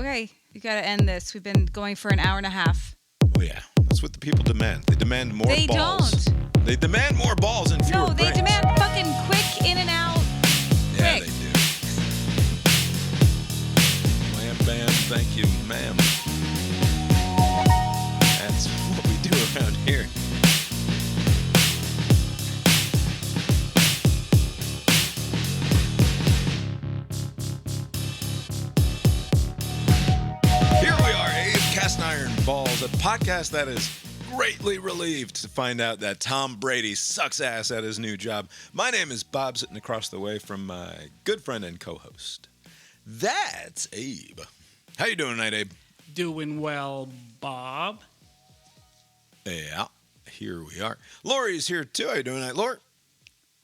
Okay, you got to end this. We've been going for an hour and a half. Oh, yeah. That's what the people demand. They demand more They balls. don't. They demand more balls and fewer No, they brains. demand fucking quick in and out. Yeah, Quick. they do. Wham, bam, thank you, ma'am. That's what we do around here. Here we are, Abe Cast Iron Balls, a podcast that is greatly relieved to find out that Tom Brady sucks ass at his new job. My name is Bob, sitting across the way from my good friend and co-host. That's Abe. How you doing tonight, Abe? Doing well, Bob. Yeah, here we are. Lori's here too. How you doing tonight, Lori?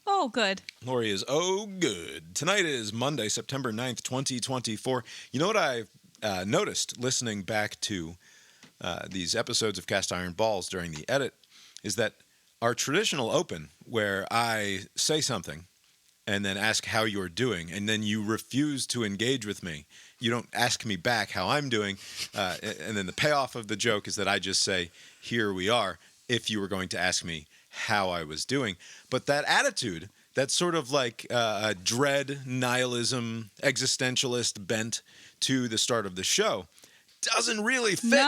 Oh, good. Lori is good. Tonight is Monday, September 9th, 2024. You know what I noticed listening back to these episodes of Cast Iron Balls during the edit is that our traditional open, where I say something and then ask how you're doing, and then you refuse to engage with me. You don't ask me back how I'm doing, and then the payoff of the joke is that I just say, here we are, if you were going to ask me how I was doing. But that attitude, that sort of like dread, nihilism, existentialist bent to the start of the show, doesn't really fit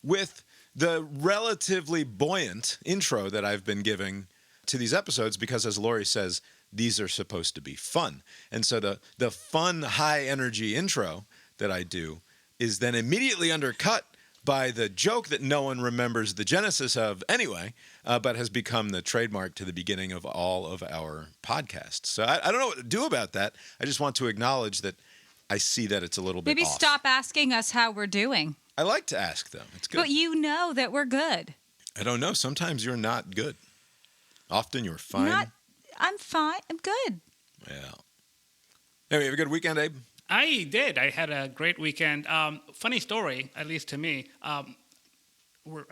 with the relatively buoyant intro that I've been giving to these episodes because, as Lori says, these are supposed to be fun. And so the fun, high-energy intro that I do is then immediately undercut by the joke that no one remembers the genesis of anyway, but has become the trademark to the beginning of all of our podcasts. So I don't know what to do about that. I just want to acknowledge that I see that it's a little bit Maybe off. stop asking us how we're doing. I like to ask them. It's good. But you know that we're good. I don't know. Sometimes you're not good. Often you're fine. I'm fine. I'm good. Yeah. Anyway, have a good weekend, Abe? I did. I had a great weekend. Funny story, at least to me. I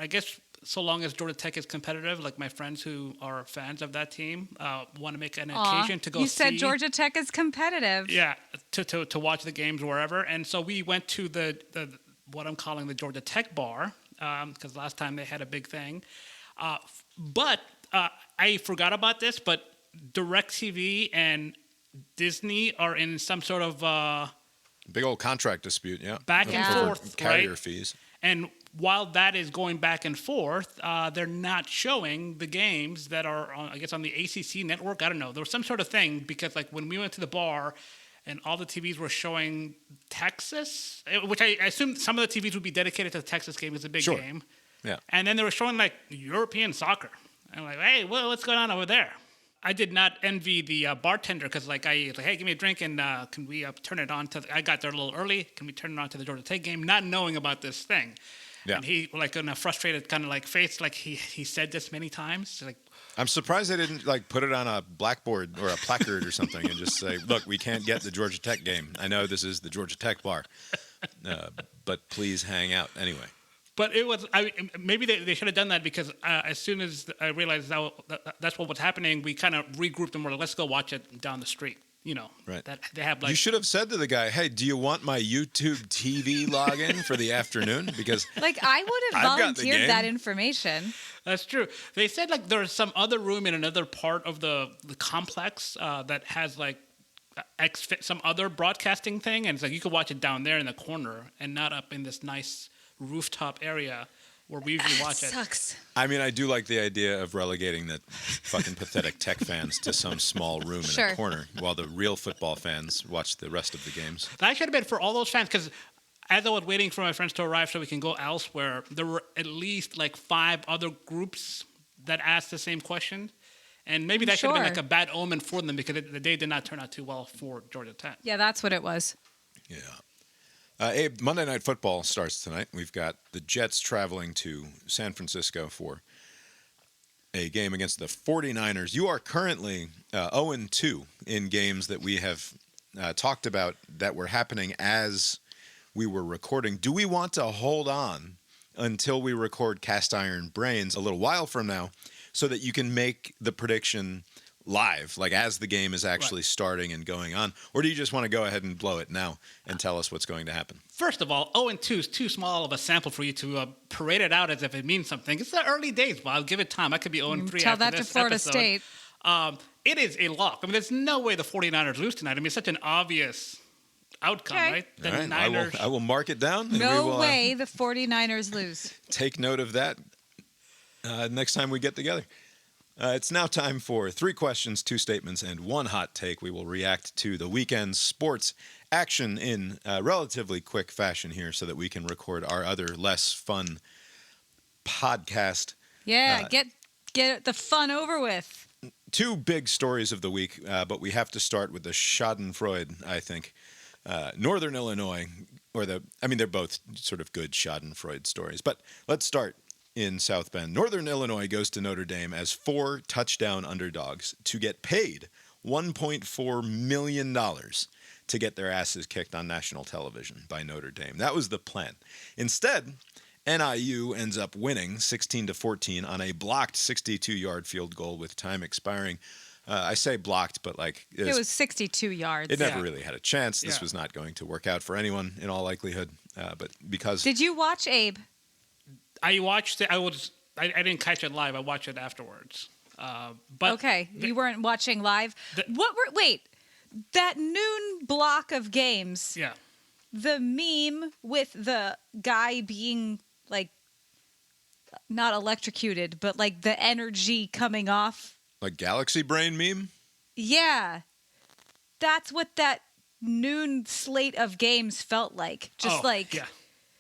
guess so long as Georgia Tech is competitive, like my friends who are fans of that team want to make an occasion to go see. You said Georgia Tech is competitive. Yeah, to watch the games wherever. And so we went to the what I'm calling the Georgia Tech bar because last time they had a big thing. But I forgot about this, but DirecTV and Disney are in some sort of big old contract dispute, yeah. Back and forth, carrier right? fees. And while that is going back and forth, they're not showing the games that are, I guess, on the ACC network. I don't know. There was some sort of thing because, like, when we went to the bar and all the TVs were showing Texas, which I assume some of the TVs would be dedicated to the Texas game. It's a big game. Yeah. And then they were showing, like, European soccer. And I'm like, hey, what's going on over there? I did not envy the bartender because, like, I was like, hey, give me a drink and can we turn it on to? I got there a little early. Can we turn it on to the Georgia Tech game? Not knowing about this thing. Yeah. And he, like, in a frustrated kind of like face, like he said this many times. Like, I'm surprised they didn't like put it on a blackboard or a placard or something and just say, look, we can't get the Georgia Tech game. I know this is the Georgia Tech bar, but please hang out anyway. But it was maybe they should have done that because as soon as I realized that's what was happening, we kind of regrouped and were like, let's go watch it down the street. You know, right? That they have like. You should have said to the guy, "Hey, do you want my YouTube TV login for the afternoon?" Because like I would have volunteered that information. That's true. They said like there's some other room in another part of the complex that has like some other broadcasting thing, and it's like you could watch it down there in the corner and not up in this nice rooftop area where we usually watch it. Sucks. I mean, I do like the idea of relegating the fucking pathetic Tech fans to some small room in a corner while the real football fans watch the rest of the games. That should have been for all those fans because as I was waiting for my friends to arrive so we can go elsewhere, there were at least like 5 other groups that asked the same question. And maybe that should have been like a bad omen for them because the day did not turn out too well for Georgia Tech. Yeah, that's what it was. Yeah. Abe, Monday Night Football starts tonight. We've got the Jets traveling to San Francisco for a game against the 49ers. You are currently 0-2 in games that we have talked about that were happening as we were recording. Do we want to hold on until we record Cast Iron Brains a little while from now so that you can make the prediction live, like as the game is actually Right. starting and going on? Or do you just want to go ahead and blow it now and tell us what's going to happen? First of all, 0-2 is too small of a sample for you to parade it out as if it means something. It's the early days, but I'll give it time. I could be 0-3 Tell after that to this Florida episode. State. It is a lock. I mean, there's no way the 49ers lose tonight. I mean, it's such an obvious outcome, Okay. right? The All right, Niners. I will mark it down. And we No will, way the 49ers lose. take note of that next time we get together. It's now time for 3 questions, 2 statements, and 1 hot take. We will react to the weekend's sports action in relatively quick fashion here so that we can record our other less fun podcast. Yeah, get the fun over with. 2 big stories of the week, but we have to start with the Schadenfreude, I think. Northern Illinois, they're both sort of good Schadenfreude stories, but let's start in South Bend. Northern Illinois goes to Notre Dame as 4 touchdown underdogs to get paid $1.4 million to get their asses kicked on national television by Notre Dame. That was the plan. Instead, NIU ends up winning 16-14 on a blocked 62-yard field goal with time expiring. I say blocked, but It was 62 yards. it never really had a chance. This Yeah. was not going to work out for anyone in all likelihood. But because Did you watch, Abe? I watched it. I didn't catch it live. I watched it afterwards. But Okay, you weren't watching live. Wait, that noon block of games. Yeah. The meme with the guy being like not electrocuted, but like the energy coming off. like Galaxy Brain meme. Yeah, that's what that noon slate of games felt like. Just yeah.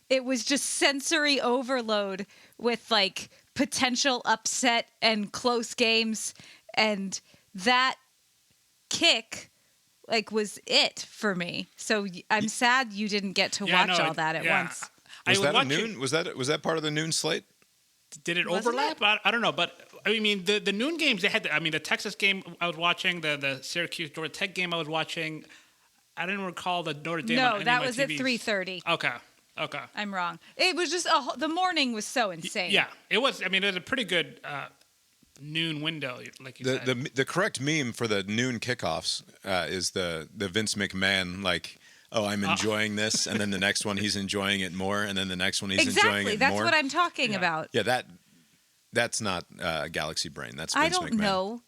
it was just sensory overload with like potential upset and close games, and that kick like was it for me. So I'm sad you didn't get to Yeah, watch no, all that at once. Was that a watch noon? Was that part of the noon slate? Did it Wasn't overlap? I don't know, but I mean the noon games they had. The Texas game I was watching, the Syracuse Georgia Tech game I was watching. I didn't recall the Notre Dame. on No, any that of my was at TVs. 3:30. Okay. I'm wrong. It was just the morning was so insane. Yeah, it was. I mean, it was a pretty good noon window, like you said. The correct meme for the noon kickoffs is the Vince McMahon like, oh, I'm enjoying this, and then the next one he's enjoying it more, and then the next one he's enjoying Exactly. it That's more. what I'm talking about. Yeah, that's not Galaxy Brain. That's Vince I don't McMahon. know.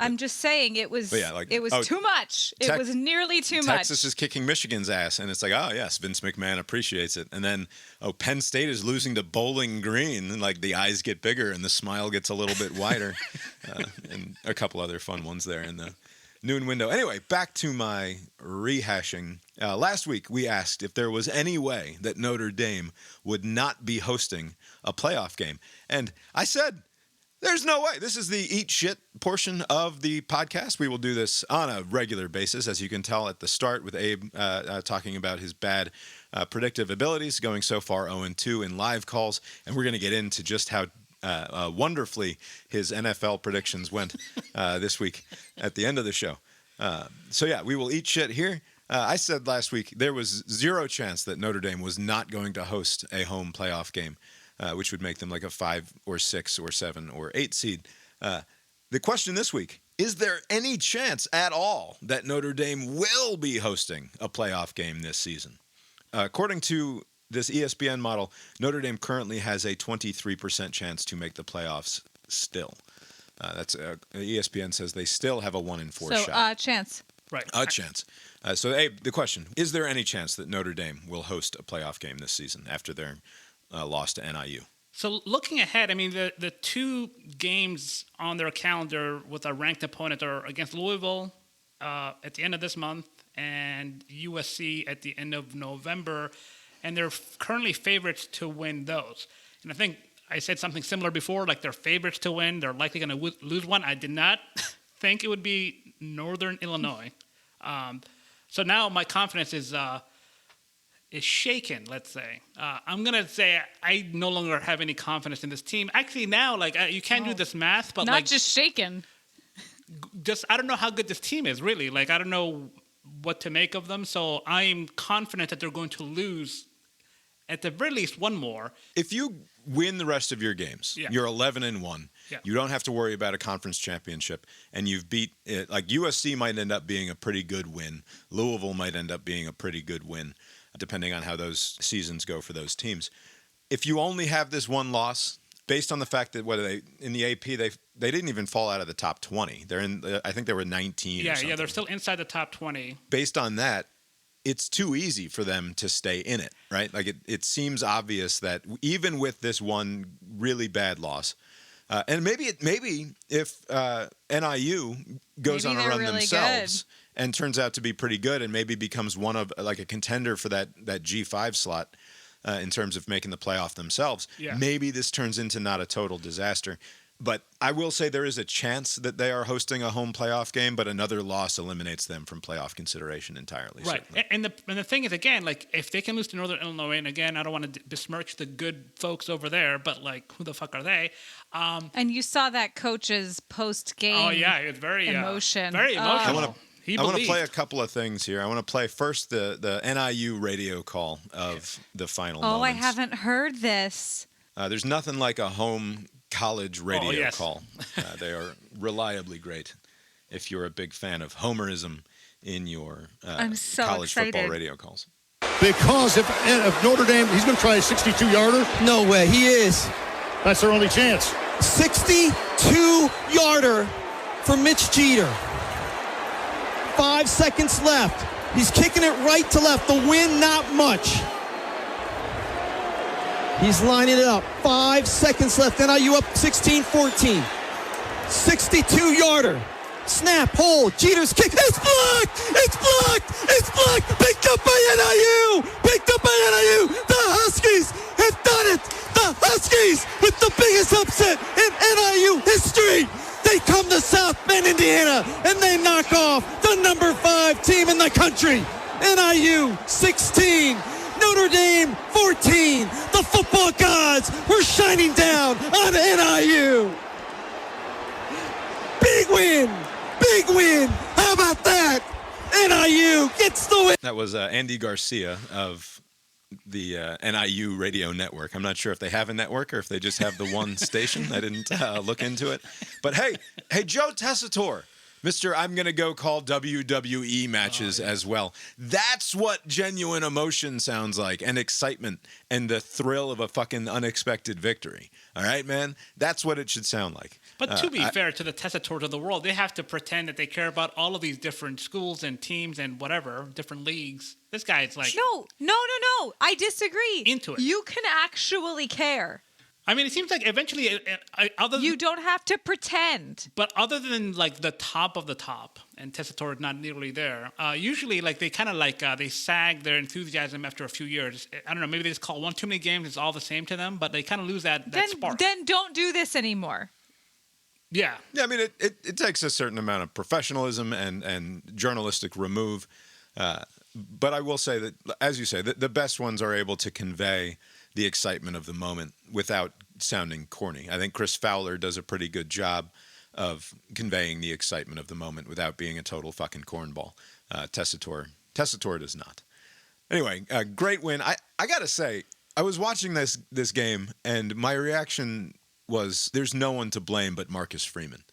I'm just saying it was But yeah, like, it was oh, too much. It was nearly too Texas much. is kicking Michigan's ass, and it's like, oh yes, Vince McMahon appreciates it. And then, Penn State is losing to Bowling Green, and like the eyes get bigger and the smile gets a little bit wider, and a couple other fun ones there in the noon window. Anyway, back to my rehashing. Last week we asked if there was any way that Notre Dame would not be hosting a playoff game, and I said, there's no way. This is the eat shit portion of the podcast. We will do this on a regular basis, as you can tell at the start with Abe talking about his bad predictive abilities, going so far 0-2 in live calls. And we're going to get into just how wonderfully his NFL predictions went this week at the end of the show. So, yeah, we will eat shit here. I said last week there was 0 chance that Notre Dame was not going to host a home playoff game. Which would make them like a 5 or 6 or 7 or 8 seed. The question this week, is there any chance at all that Notre Dame will be hosting a playoff game this season? According to this ESPN model, Notre Dame currently has a 23% chance to make the playoffs still. ESPN says they still have a 1 in 4 shot. Chance. Right. A chance. So, Abe, the question, is there any chance that Notre Dame will host a playoff game this season after their lost to NIU? So looking ahead, I mean, the 2 games on their calendar with a ranked opponent are against Louisville at the end of this month and USC at the end of November, and they're currently favorites to win those. And I think I said something similar before, like they're favorites to win. They're likely going to lose one. I did not think it would be Northern Illinois. So now my confidence is shaken, let's say. I'm going to say I no longer have any confidence in this team. Actually, now, you can't do this math, but Not just shaken. I don't know how good this team is, really. Like, I don't know what to make of them, so I'm confident that they're going to lose at the very least one more. If you win the rest of your games, you're 11-1. Yeah. You don't have to worry about a conference championship, and you've beat it. Like USC might end up being a pretty good win. Louisville might end up being a pretty good win, depending on how those seasons go for those teams. If you only have this one loss, based on the fact that in the AP they didn't even fall out of the top 20. They're in. I think they were 19. Yeah, they're still inside the top 20. Based on that, it's too easy for them to stay in it, right? Like it seems obvious that even with this one really bad loss, and maybe if NIU goes on a run really themselves and turns out to be pretty good and maybe becomes one of like a contender for that G5 slot in terms of making the playoff themselves, maybe this turns into not a total disaster. But I will say there is a chance that they are hosting a home playoff game, but another loss eliminates them from playoff consideration entirely. Right. And the thing is, again, like, if they can lose to Northern Illinois, and again, I don't want to besmirch the good folks over there, but, like, who the fuck are they? And you saw that coach's post-game it was very emotion. Very emotional. I want to play a couple of things here. I want to play first the NIU radio call of the final moments. I haven't heard this. There's nothing like a home college radio call. They are reliably great if you're a big fan of homerism in your college football radio calls. Because if Notre Dame, he's going to try a 62-yarder. No way, he is. That's their only chance. 62-yarder for Mitch Jeter. 5 seconds left. He's kicking it right to left. The wind, not much. He's lining it up. 5 seconds left. NIU up 16-14. 62-yarder. Snap, hold. Jeter's kick. It's blocked! It's blocked! It's blocked! Picked up by NIU! Picked up by NIU! The Huskies have done it! The Huskies with the biggest upset in NIU history! They come to South Bend, Indiana, and they knock off the number 5 team in the country. NIU 16. Notre Dame 14. The football gods were shining down on NIU. Big win. Big win. How about that? NIU gets the win. That was Andy Garcia of the NIU radio network. I'm not sure if they have a network or if they just have the one station. I didn't look into it. But hey, Joe Tessitore. Mr. I'm going to go call WWE matches as well. That's what genuine emotion sounds like, and excitement, and the thrill of a fucking unexpected victory. All right, man? That's what it should sound like. But to be fair to the Tessitores of the world, they have to pretend that they care about all of these different schools and teams and whatever, different leagues. This guy's like... No. I disagree. Into it. You can actually care. I mean, it seems like eventually, you don't have to pretend. But other than like the top of the top, and Tessitore not nearly there, usually like they kind of like they sag their enthusiasm after a few years. I don't know, maybe they just call one too many games. It's all the same to them, but they kind of lose that spark. Then don't do this anymore. Yeah. Yeah, I mean, it takes a certain amount of professionalism and journalistic remove. But I will say that, as you say, the best ones are able to convey the excitement of the moment without sounding corny. I think Chris Fowler does a pretty good job of conveying the excitement of the moment without being a total fucking cornball. Tessitore does not. Anyway, great win. I got to say, I was watching this game, and my reaction was there's no one to blame but Marcus Freeman,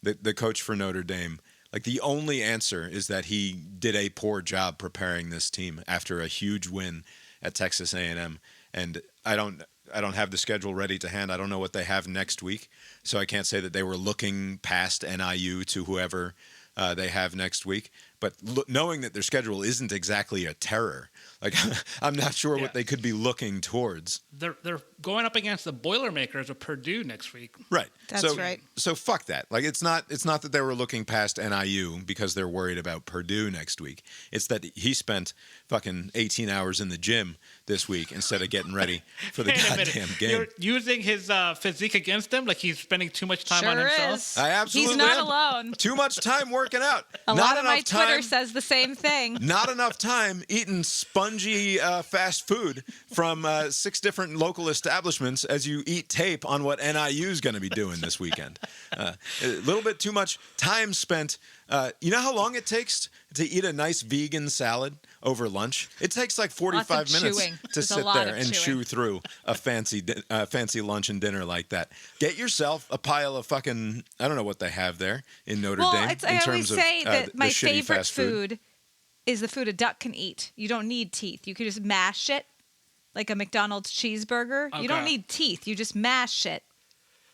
the coach for Notre Dame. Like, the only answer is that he did a poor job preparing this team after a huge win at Texas A&M. And I don't have the schedule ready to hand. I don't know what they have next week, so I can't say that they were looking past NIU to whoever they have next week. But knowing that their schedule isn't exactly a terror, like I'm not sure what they could be looking towards. They're going up against the Boilermakers of Purdue next week. Right. That's right. So fuck that. Like, it's not that they were looking past NIU because they're worried about Purdue next week. It's that he spent fucking 18 hours in the gym this week instead of getting ready for the goddamn game. You're using his physique against him, like he's spending too much time on himself. Is. I absolutely He's not am. alone. Too much time working out. A lot of my time. Twitter says the same thing. Not enough time eating spongy fast food from 6 different local establishments as you eat tape on what NIU is going to be doing this weekend. A little bit too much time spent You know how long it takes to eat a nice vegan salad over lunch? It takes like 45 minutes chewing. to There's a sit lot there of and chewing. chew through a fancy lunch and dinner like that. Get yourself a pile of fucking, I don't know what they have there in Notre Dame. I always say that the my shitty favorite fast food. is the food a duck can eat. You don't need teeth. You can just mash it like a McDonald's cheeseburger. You don't Okay. need teeth. You just mash it.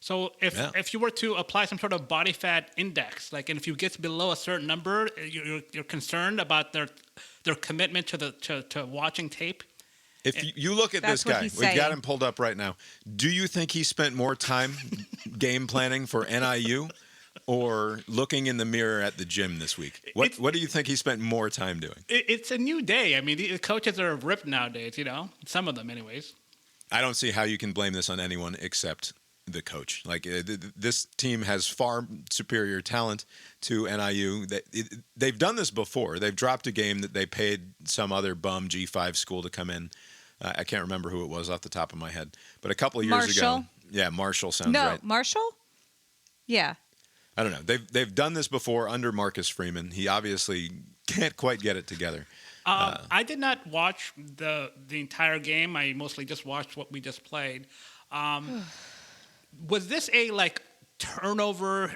So if you were to apply some sort of body fat index, like, and if you get below a certain number, you're concerned about their commitment to watching tape. If you look at That's this what guy, he's we've got saying. him pulled up right now. Do you think he spent more time game planning for NIU or looking in the mirror at the gym this week? What do you think he spent more time doing? It's a new day. I mean, the coaches are ripped nowadays, some of them anyways. I don't see how you can blame this on anyone except the coach. Like this team has far superior talent to NIU. They've done this before. They've dropped a game that they paid some other bum G5 school to come in. I can't remember who it was off the top of my head, but a couple of years ago. Yeah, Marshall sounds right. Marshall? Yeah. I don't know. They've done this before under Marcus Freeman. He obviously can't quite get it together. I did not watch the entire game. I mostly just watched what we just played. Was this a turnover,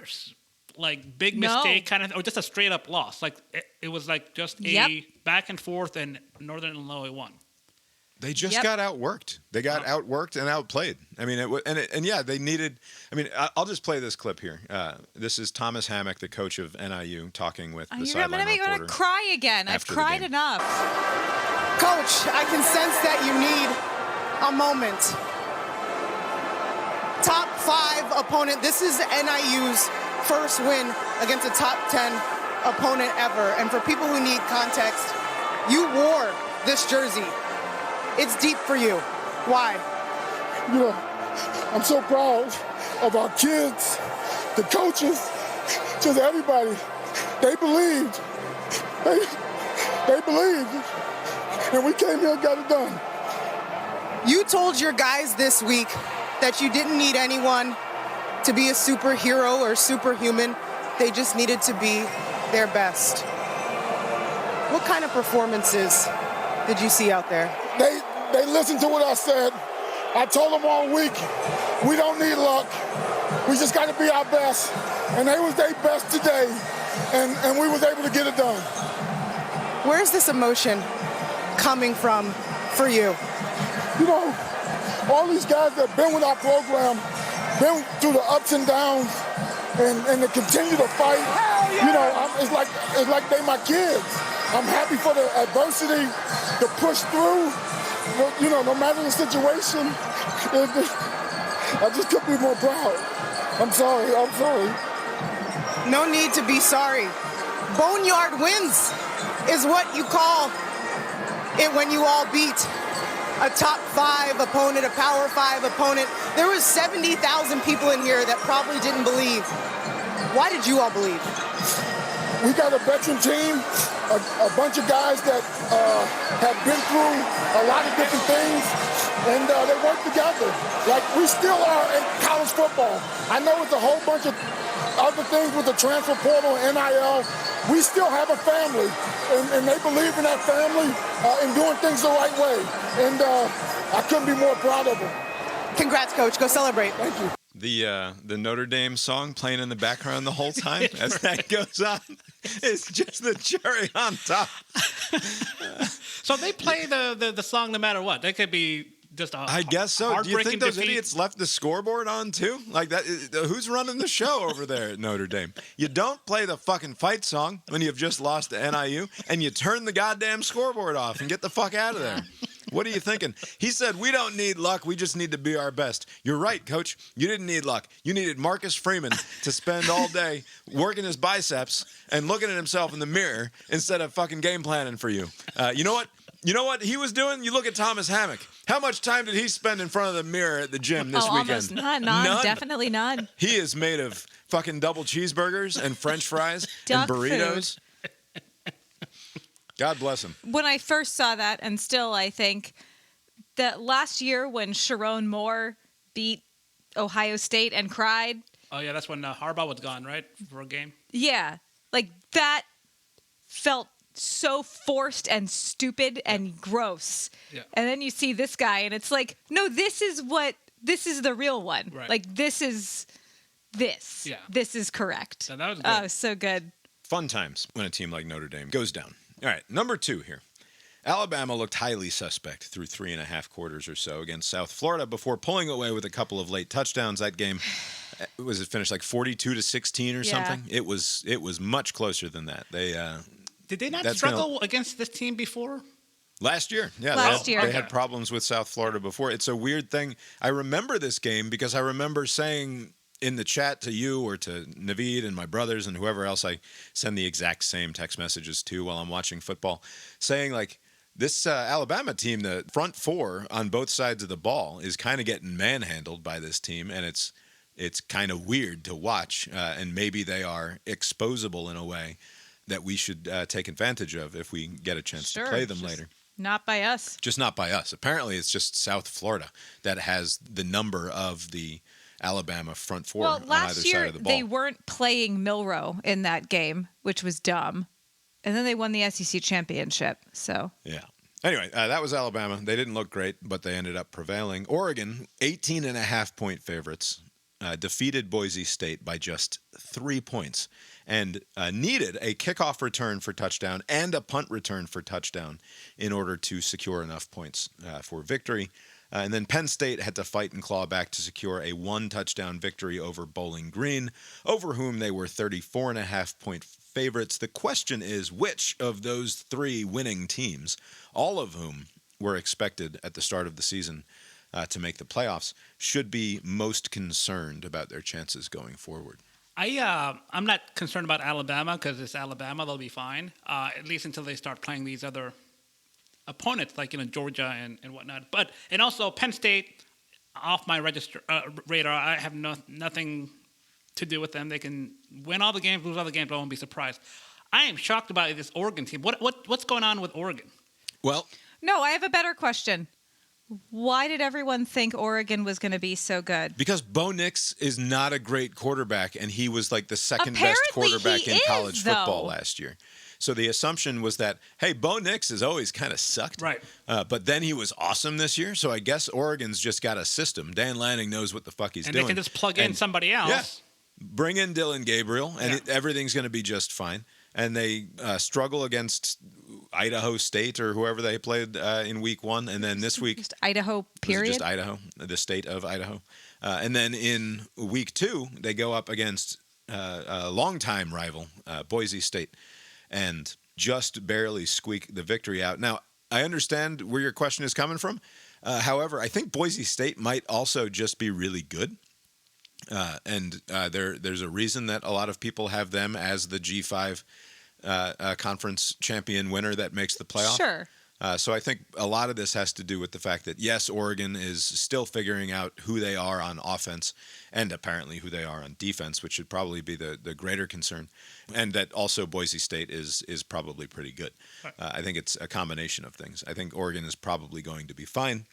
big mistake kind of, or just a straight up loss? Like it was just a back and forth, and Northern Illinois won. They just got outworked. They got outworked and outplayed. I mean, they needed. I mean, I'll just play this clip here. This is Thomas Hammock, the coach of NIU, talking with the sideline reporter. I'm going to cry again. I've after the cried game. enough. Coach, I can sense that you need a moment. Top 5 opponent. This is NIU's first win against a top 10 opponent ever. And for people who need context, you wore this jersey. It's deep for you. Why? I'm so proud of our kids, the coaches, just everybody. They believed. They believed. And we came here and got it done. You told your guys this week that you didn't need anyone to be a superhero or superhuman. They just needed to be their best. What kind of performances did you see out there? They listened to what I said. I told them all week, we don't need luck. We just got to be our best. And they was their best today, and we was able to get it done. Where's this emotion coming from for you? All these guys that have been with our program, been through the ups and downs, and they continue to fight. It's like they my kids. I'm happy for the adversity to push through. No matter the situation, I just couldn't be more proud. I'm sorry. No need to be sorry. Boneyard wins is what you call it when you all beat a top 5 opponent, a power 5 opponent. There was 70,000 people in here that probably didn't believe. Why did you all believe? We got a veteran team, a bunch of guys that have been through a lot of different things, and they work together. Like we still are in college football. I know it's a whole bunch of other things with the transfer portal and NIL. We still have a family, and they believe in that family and doing things the right way. And I couldn't be more proud of them. Congrats, Coach. Go celebrate. Thank you. The Notre Dame song playing in the background the whole time as that goes on is just the cherry on top. So they play the song no matter what. They could be just I guess so. Do you think those defeat. idiots left the scoreboard on too? Like that? Who's running the show over there at Notre Dame? You don't play the fucking fight song when you've just lost to NIU, and you turn the goddamn scoreboard off and get the fuck out of there. What are you thinking? He said, we don't need luck. We just need to be our best. You're right, Coach. You didn't need luck. You needed Marcus Freeman to spend all day working his biceps and looking at himself in the mirror instead of fucking game planning for you. You know what? You know what he was doing? You look at Thomas Hammock. How much time did he spend in front of the mirror at the gym this weekend? Almost none. Definitely none. He is made of fucking double cheeseburgers and French fries Duck and burritos. God bless him. When I first saw that, and still I think that last year when Sharon Moore beat Ohio State and cried. Oh yeah, that's when Harbaugh was gone, right, for a game. Yeah. Like that felt so forced and stupid and gross. Yeah. And then you see this guy and it's like, no, this is the real one. Right. Like this is this. Yeah. This is correct. So that was good. Oh, so good. Fun times when a team like Notre Dame goes down. All right, number 2 here. Alabama looked highly suspect through 3.5 quarters or so against South Florida before pulling away with a couple of late touchdowns. That game, was it finished like 42-16 or something? It was much closer than that. Did they not struggle against this team before? Last year, yeah. Last year. They had problems with South Florida before. It's a weird thing. I remember this game because I remember saying in the chat to you or to Naveed and my brothers and whoever else I send the exact same text messages to while I'm watching football, saying like, this Alabama team, the front four on both sides of the ball is kind of getting manhandled by this team, and it's kind of weird to watch, and maybe they are exposable in a way that we should take advantage of if we get a chance to play them later. Not by us. Just not by us. Apparently, it's just South Florida that has the number of the Alabama front four on either side of the ball. They weren't playing Milroe in that game, which was dumb. And then they won the SEC championship. So yeah. Anyway, that was Alabama. They didn't look great, but they ended up prevailing. Oregon, 18.5-point favorites, defeated Boise State by just 3 points and needed a kickoff return for touchdown and a punt return for touchdown in order to secure enough points for victory. And then Penn State had to fight and claw back to secure a 1-touchdown victory over Bowling Green, over whom they were 34.5-point favorites. The question is, which of those 3 winning teams, all of whom were expected at the start of the season to make the playoffs, should be most concerned about their chances going forward? I'm not concerned about Alabama because it's Alabama. They'll be fine, at least until they start playing these other opponents like Georgia and whatnot. And also Penn State, off my radar. I have nothing to do with them. They can win all the games, lose all the games. I won't be surprised. I am shocked about this Oregon team. What's going on with Oregon? Well, no, I have a better question. Why did everyone think Oregon was going to be so good? Because Bo Nix is not a great quarterback, and he was like the second best Apparently quarterback in college football though. last year. So the assumption was that, hey, Bo Nix has always kind of sucked. Right. But then he was awesome this year. So I guess Oregon's just got a system. Dan Lanning knows what the fuck he's doing. And they can just plug in somebody else. Yeah. Bring in Dylan Gabriel, and everything's going to be just fine. And they struggle against Idaho State or whoever they played in week 1. And then this week. Just Idaho, period. Just Idaho, the state of Idaho. And then in week 2, they go up against a longtime rival, Boise State, and just barely squeak the victory out. Now, I understand where your question is coming from. However, I think Boise State might also just be really good. And there's a reason that a lot of people have them as the G5 conference champion winner that makes the playoff. Sure. So I think a lot of this has to do with the fact that, yes, Oregon is still figuring out who they are on offense and apparently who they are on defense, which should probably be the greater concern, and that also Boise State is probably pretty good. I think it's a combination of things. I think Oregon is probably going to be fine.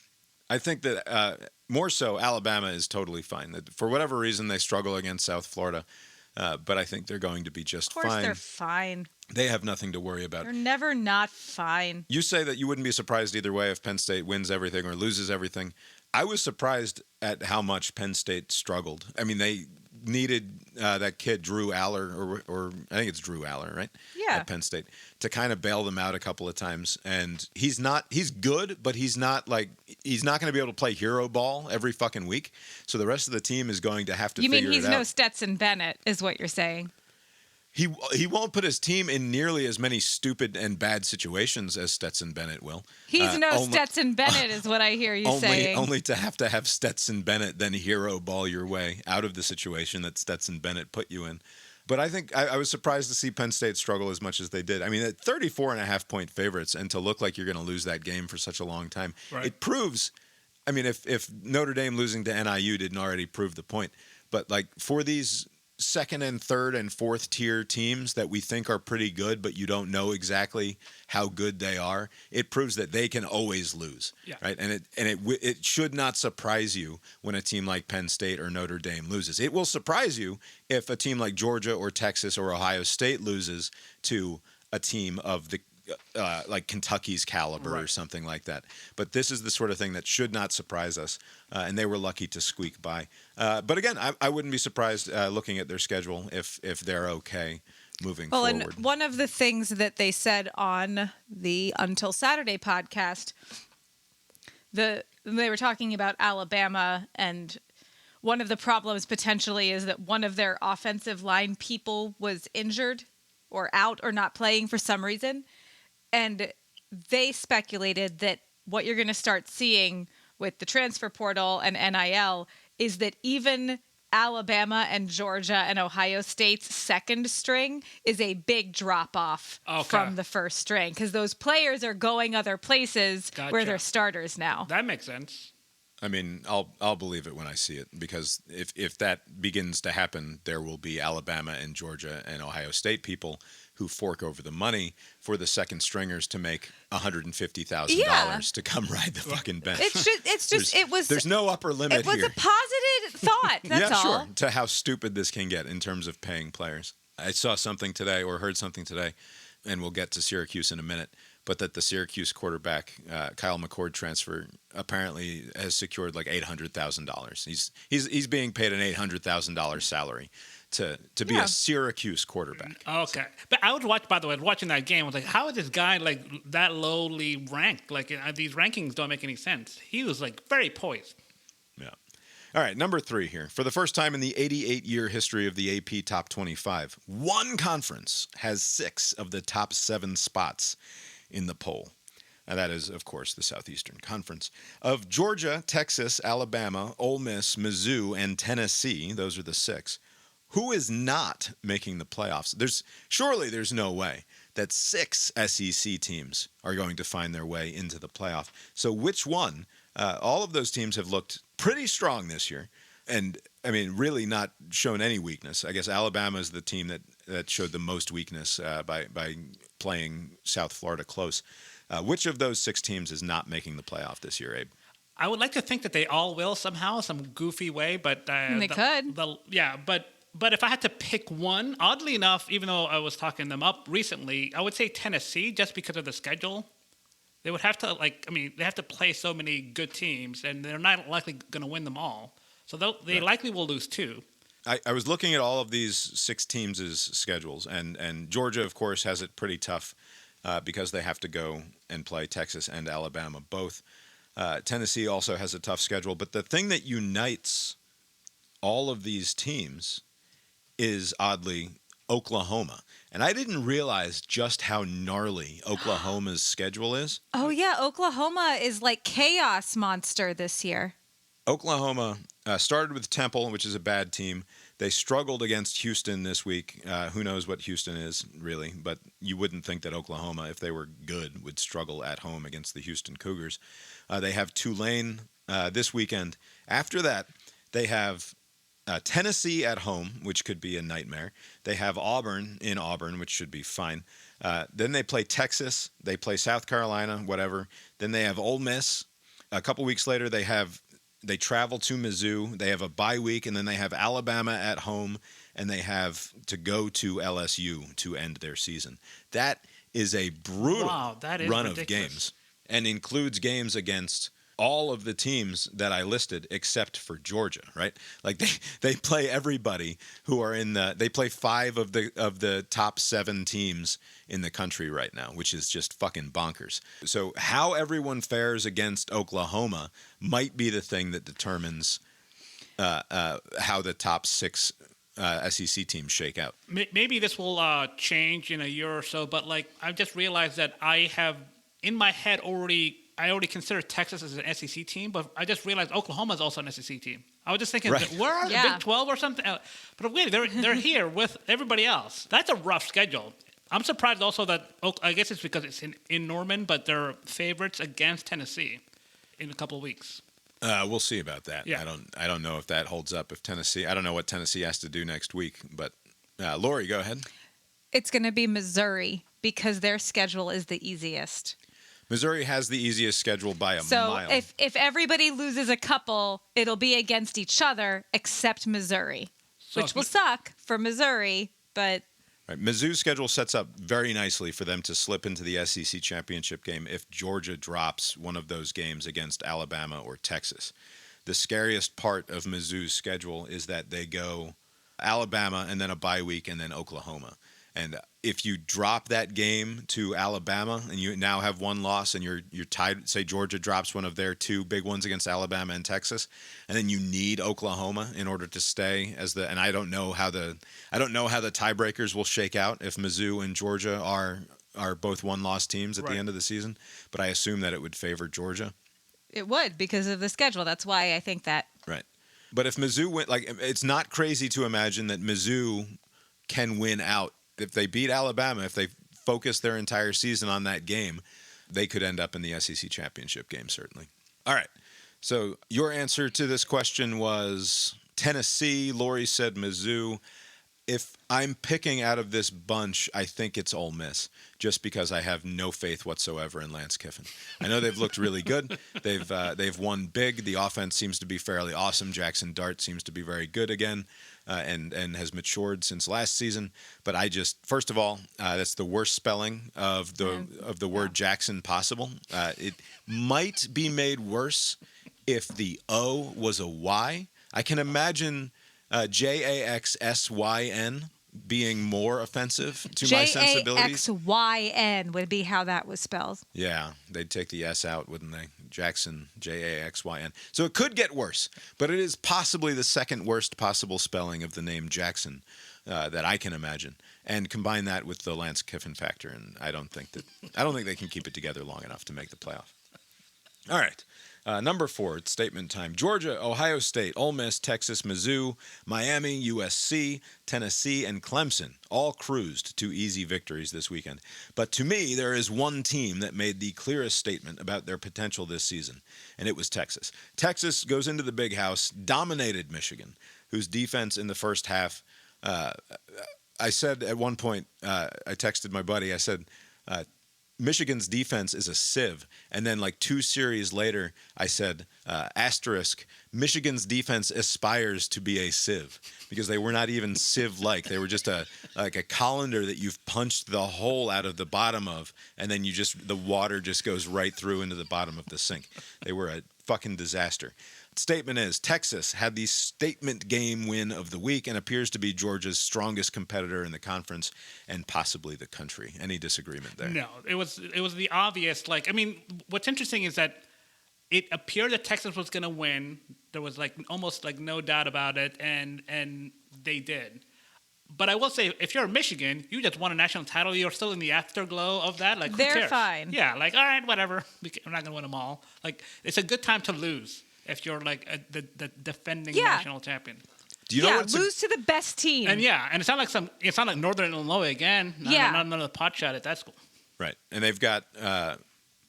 I think that more so Alabama is totally fine. That for whatever reason they struggle against South Florida, but I think they're going to be just fine. Of course they're fine. They have nothing to worry about. They're never not fine. You say that you wouldn't be surprised either way if Penn State wins everything or loses everything. I was surprised at how much Penn State struggled. I mean, they needed that kid Drew Aller, or I think it's Drew Aller, right? Yeah. At Penn State, to kind of bail them out a couple of times. And he's good, but he's not going to be able to play hero ball every fucking week. So the rest of the team is going to have to figure it out. You mean he's no Stetson Bennett, is what you're saying? He won't put his team in nearly as many stupid and bad situations as Stetson Bennett will. He's Stetson Bennett is what I hear you saying. Only to have Stetson Bennett then hero ball your way out of the situation that Stetson Bennett put you in. But I think I was surprised to see Penn State struggle as much as they did. I mean, at 34.5-point favorites, and to look like you're going to lose that game for such a long time, It proves, I mean, if Notre Dame losing to NIU didn't already prove the point, but like for these second and third and fourth tier teams that we think are pretty good, but you don't know exactly how good they are, it proves that they can always lose, right? And it should not surprise you when a team like Penn State or Notre Dame loses. It will surprise you if a team like Georgia or Texas or Ohio State loses to a team of the like Kentucky's caliber or something like that. But this is the sort of thing that should not surprise us, and they were lucky to squeak by. But again, I wouldn't be surprised looking at their schedule if they're okay moving forward. And one of the things that they said on the Until Saturday podcast, they were talking about Alabama, and one of the problems potentially is that one of their offensive line people was injured or out or not playing for some reason. And they speculated that what you're going to start seeing with the transfer portal and NIL is that even Alabama and Georgia and Ohio State's second string is a big drop-off from the first string, because those players are going other places where they're starters now. That makes sense. I mean, I'll believe it when I see it, because if that begins to happen, there will be Alabama and Georgia and Ohio State people who fork over the money for the second stringers to make $150,000 to come ride the fucking bench. There's no upper limit here. It was a positive thought. That's all. Sure. To how stupid this can get in terms of paying players. I saw something today, or heard something today, and we'll get to Syracuse in a minute, but that the Syracuse quarterback, Kyle McCord transfer, apparently has secured like $800,000. He's being paid an $800,000 salary to be a Syracuse quarterback. Okay. But I was watching that game. I was like, how is this guy like that lowly ranked? Like these rankings don't make any sense. He was like very poised. Yeah. All right, number 3 here. For the first time in the 88-year history of the AP Top 25, one conference has 6 of the top 7 spots in the poll. And that is, of course, the Southeastern Conference. Of Georgia, Texas, Alabama, Ole Miss, Mizzou, and Tennessee, those are the 6. Who is not making the playoffs? Surely there's no way that 6 SEC teams are going to find their way into the playoff. So which one? All of those teams have looked pretty strong this year, and I mean, really not shown any weakness. I guess Alabama is the team that showed the most weakness by playing South Florida close. Which of those 6 teams is not making the playoff this year, Abe? I would like to think that they all will somehow, some goofy way, but they could. But if I had to pick one, oddly enough, even though I was talking them up recently, I would say Tennessee, just because of the schedule. They would have to they have to play so many good teams, and they're not likely going to win them all. So they likely will lose 2. I was looking at all of these 6 teams' schedules, and Georgia, of course, has it pretty tough because they have to go and play Texas and Alabama both. Tennessee also has a tough schedule, but the thing that unites all of these teams is, oddly, Oklahoma. And I didn't realize just how gnarly Oklahoma's schedule is. Oh, yeah. Oklahoma is like chaos monster this year. Oklahoma started with Temple, which is a bad team. They struggled against Houston this week. Who knows what Houston is, really, but you wouldn't think that Oklahoma, if they were good, would struggle at home against the Houston Cougars. They have Tulane this weekend. After that, they have Tennessee at home, which could be a nightmare. They have Auburn in Auburn, which should be fine. Then they play Texas. They play South Carolina, whatever. Then they have Ole Miss. A couple weeks later, they travel to Mizzou. They have a bye week, and then they have Alabama at home, and they have to go to LSU to end their season. That is a brutal run of games, and includes games against all of the teams that I listed except for Georgia, right? Like they play everybody who are they play 5 of the top 7 teams in the country right now, which is just fucking bonkers. So how everyone fares against Oklahoma might be the thing that determines how the top 6 SEC teams shake out. Maybe this will change in a year or so, but like I've just realized that I have in my head I already consider Texas as an SEC team, but I just realized Oklahoma is also an SEC team. I was just thinking, where are the Big 12 or something? But wait, they're here with everybody else. That's a rough schedule. I'm surprised also that, I guess it's because it's in Norman, but they're favorites against Tennessee in a couple of weeks. We'll see about that. Yeah. I don't know if that holds up. If Tennessee, I don't know what Tennessee has to do next week. But Lori, go ahead. It's going to be Missouri because their schedule is the easiest. Missouri has the easiest schedule by a mile. So if everybody loses a couple, it'll be against each other except Missouri, which will suck for Missouri, but. Right. Mizzou's schedule sets up very nicely for them to slip into the SEC championship game if Georgia drops one of those games against Alabama or Texas. The scariest part of Mizzou's schedule is that they go Alabama and then a bye week and then Oklahoma. And if you drop that game to Alabama and you now have one loss and you're tied, say Georgia drops one of their two big ones against Alabama and Texas, and then you need Oklahoma in order to stay as the. And I don't know how the tiebreakers will shake out if Mizzou and Georgia are both one-loss teams at the end of the season, but I assume that it would favor Georgia. It would because of the schedule. That's why I think that. Right. But if Mizzou went, it's not crazy to imagine that Mizzou can win out. If they beat Alabama, if they focus their entire season on that game, they could end up in the SEC championship game, certainly. All right. So your answer to this question was Tennessee. Lori said Mizzou. If I'm picking out of this bunch, I think it's Ole Miss, just because I have no faith whatsoever in Lance Kiffin. I know they've looked really good. They've won big. The offense seems to be fairly awesome. Jackson Dart seems to be very good again. And has matured since last season, but I just first of all, that's the worst spelling of the word Jackson possible. It might be made worse if the O was a Y. I can imagine Jaxsyn being more offensive to my sensibilities. Jaxyn would be how that was spelled. Yeah, they'd take the S out, wouldn't they? Jackson, Jaxyn. So it could get worse, but it is possibly the second worst possible spelling of the name Jackson that I can imagine. And combine that with the Lance Kiffin factor, and I don't think they can keep it together long enough to make the playoff. All right. Number 4, it's statement time. Georgia, Ohio State, Ole Miss, Texas, Mizzou, Miami, USC, Tennessee, and Clemson all cruised to easy victories this weekend. But to me, there is one team that made the clearest statement about their potential this season, and it was Texas. Texas goes into the big house, dominated Michigan, whose defense in the first half, I said at one point, I texted my buddy, I said, Michigan's defense is a sieve. And then 2 series later, I said, asterisk, Michigan's defense aspires to be a sieve because they were not even sieve-like. They were just a colander that you've punched the hole out of the bottom of, and then the water just goes right through into the bottom of the sink. They were a fucking disaster. Statement is Texas had the statement game win of the week and appears to be Georgia's strongest competitor in the conference and possibly the country. Any disagreement there? No, it was the obvious. What's interesting is that it appeared that Texas was going to win. There was almost no doubt about it, and they did. But I will say, if you're Michigan, you just won a national title. You're still in the afterglow of that. Who They're cares? fine. Yeah, all right, whatever. We're not going to win them all. It's a good time to lose if you're the defending national champion. Do you know lose to the best team. And it's not like Northern Illinois again. Not another pot shot at that school. Right, and they've got.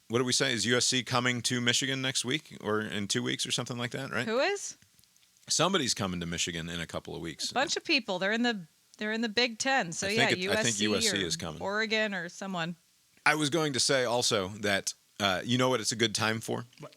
What do we say? Is USC coming to Michigan next week or in 2 weeks or something like that? Right. Who is? Somebody's coming to Michigan in a couple of weeks. A bunch of people. They're in the Big Ten. So I think USC is coming. Oregon or someone. I was going to say also that you know what it's a good time for? What?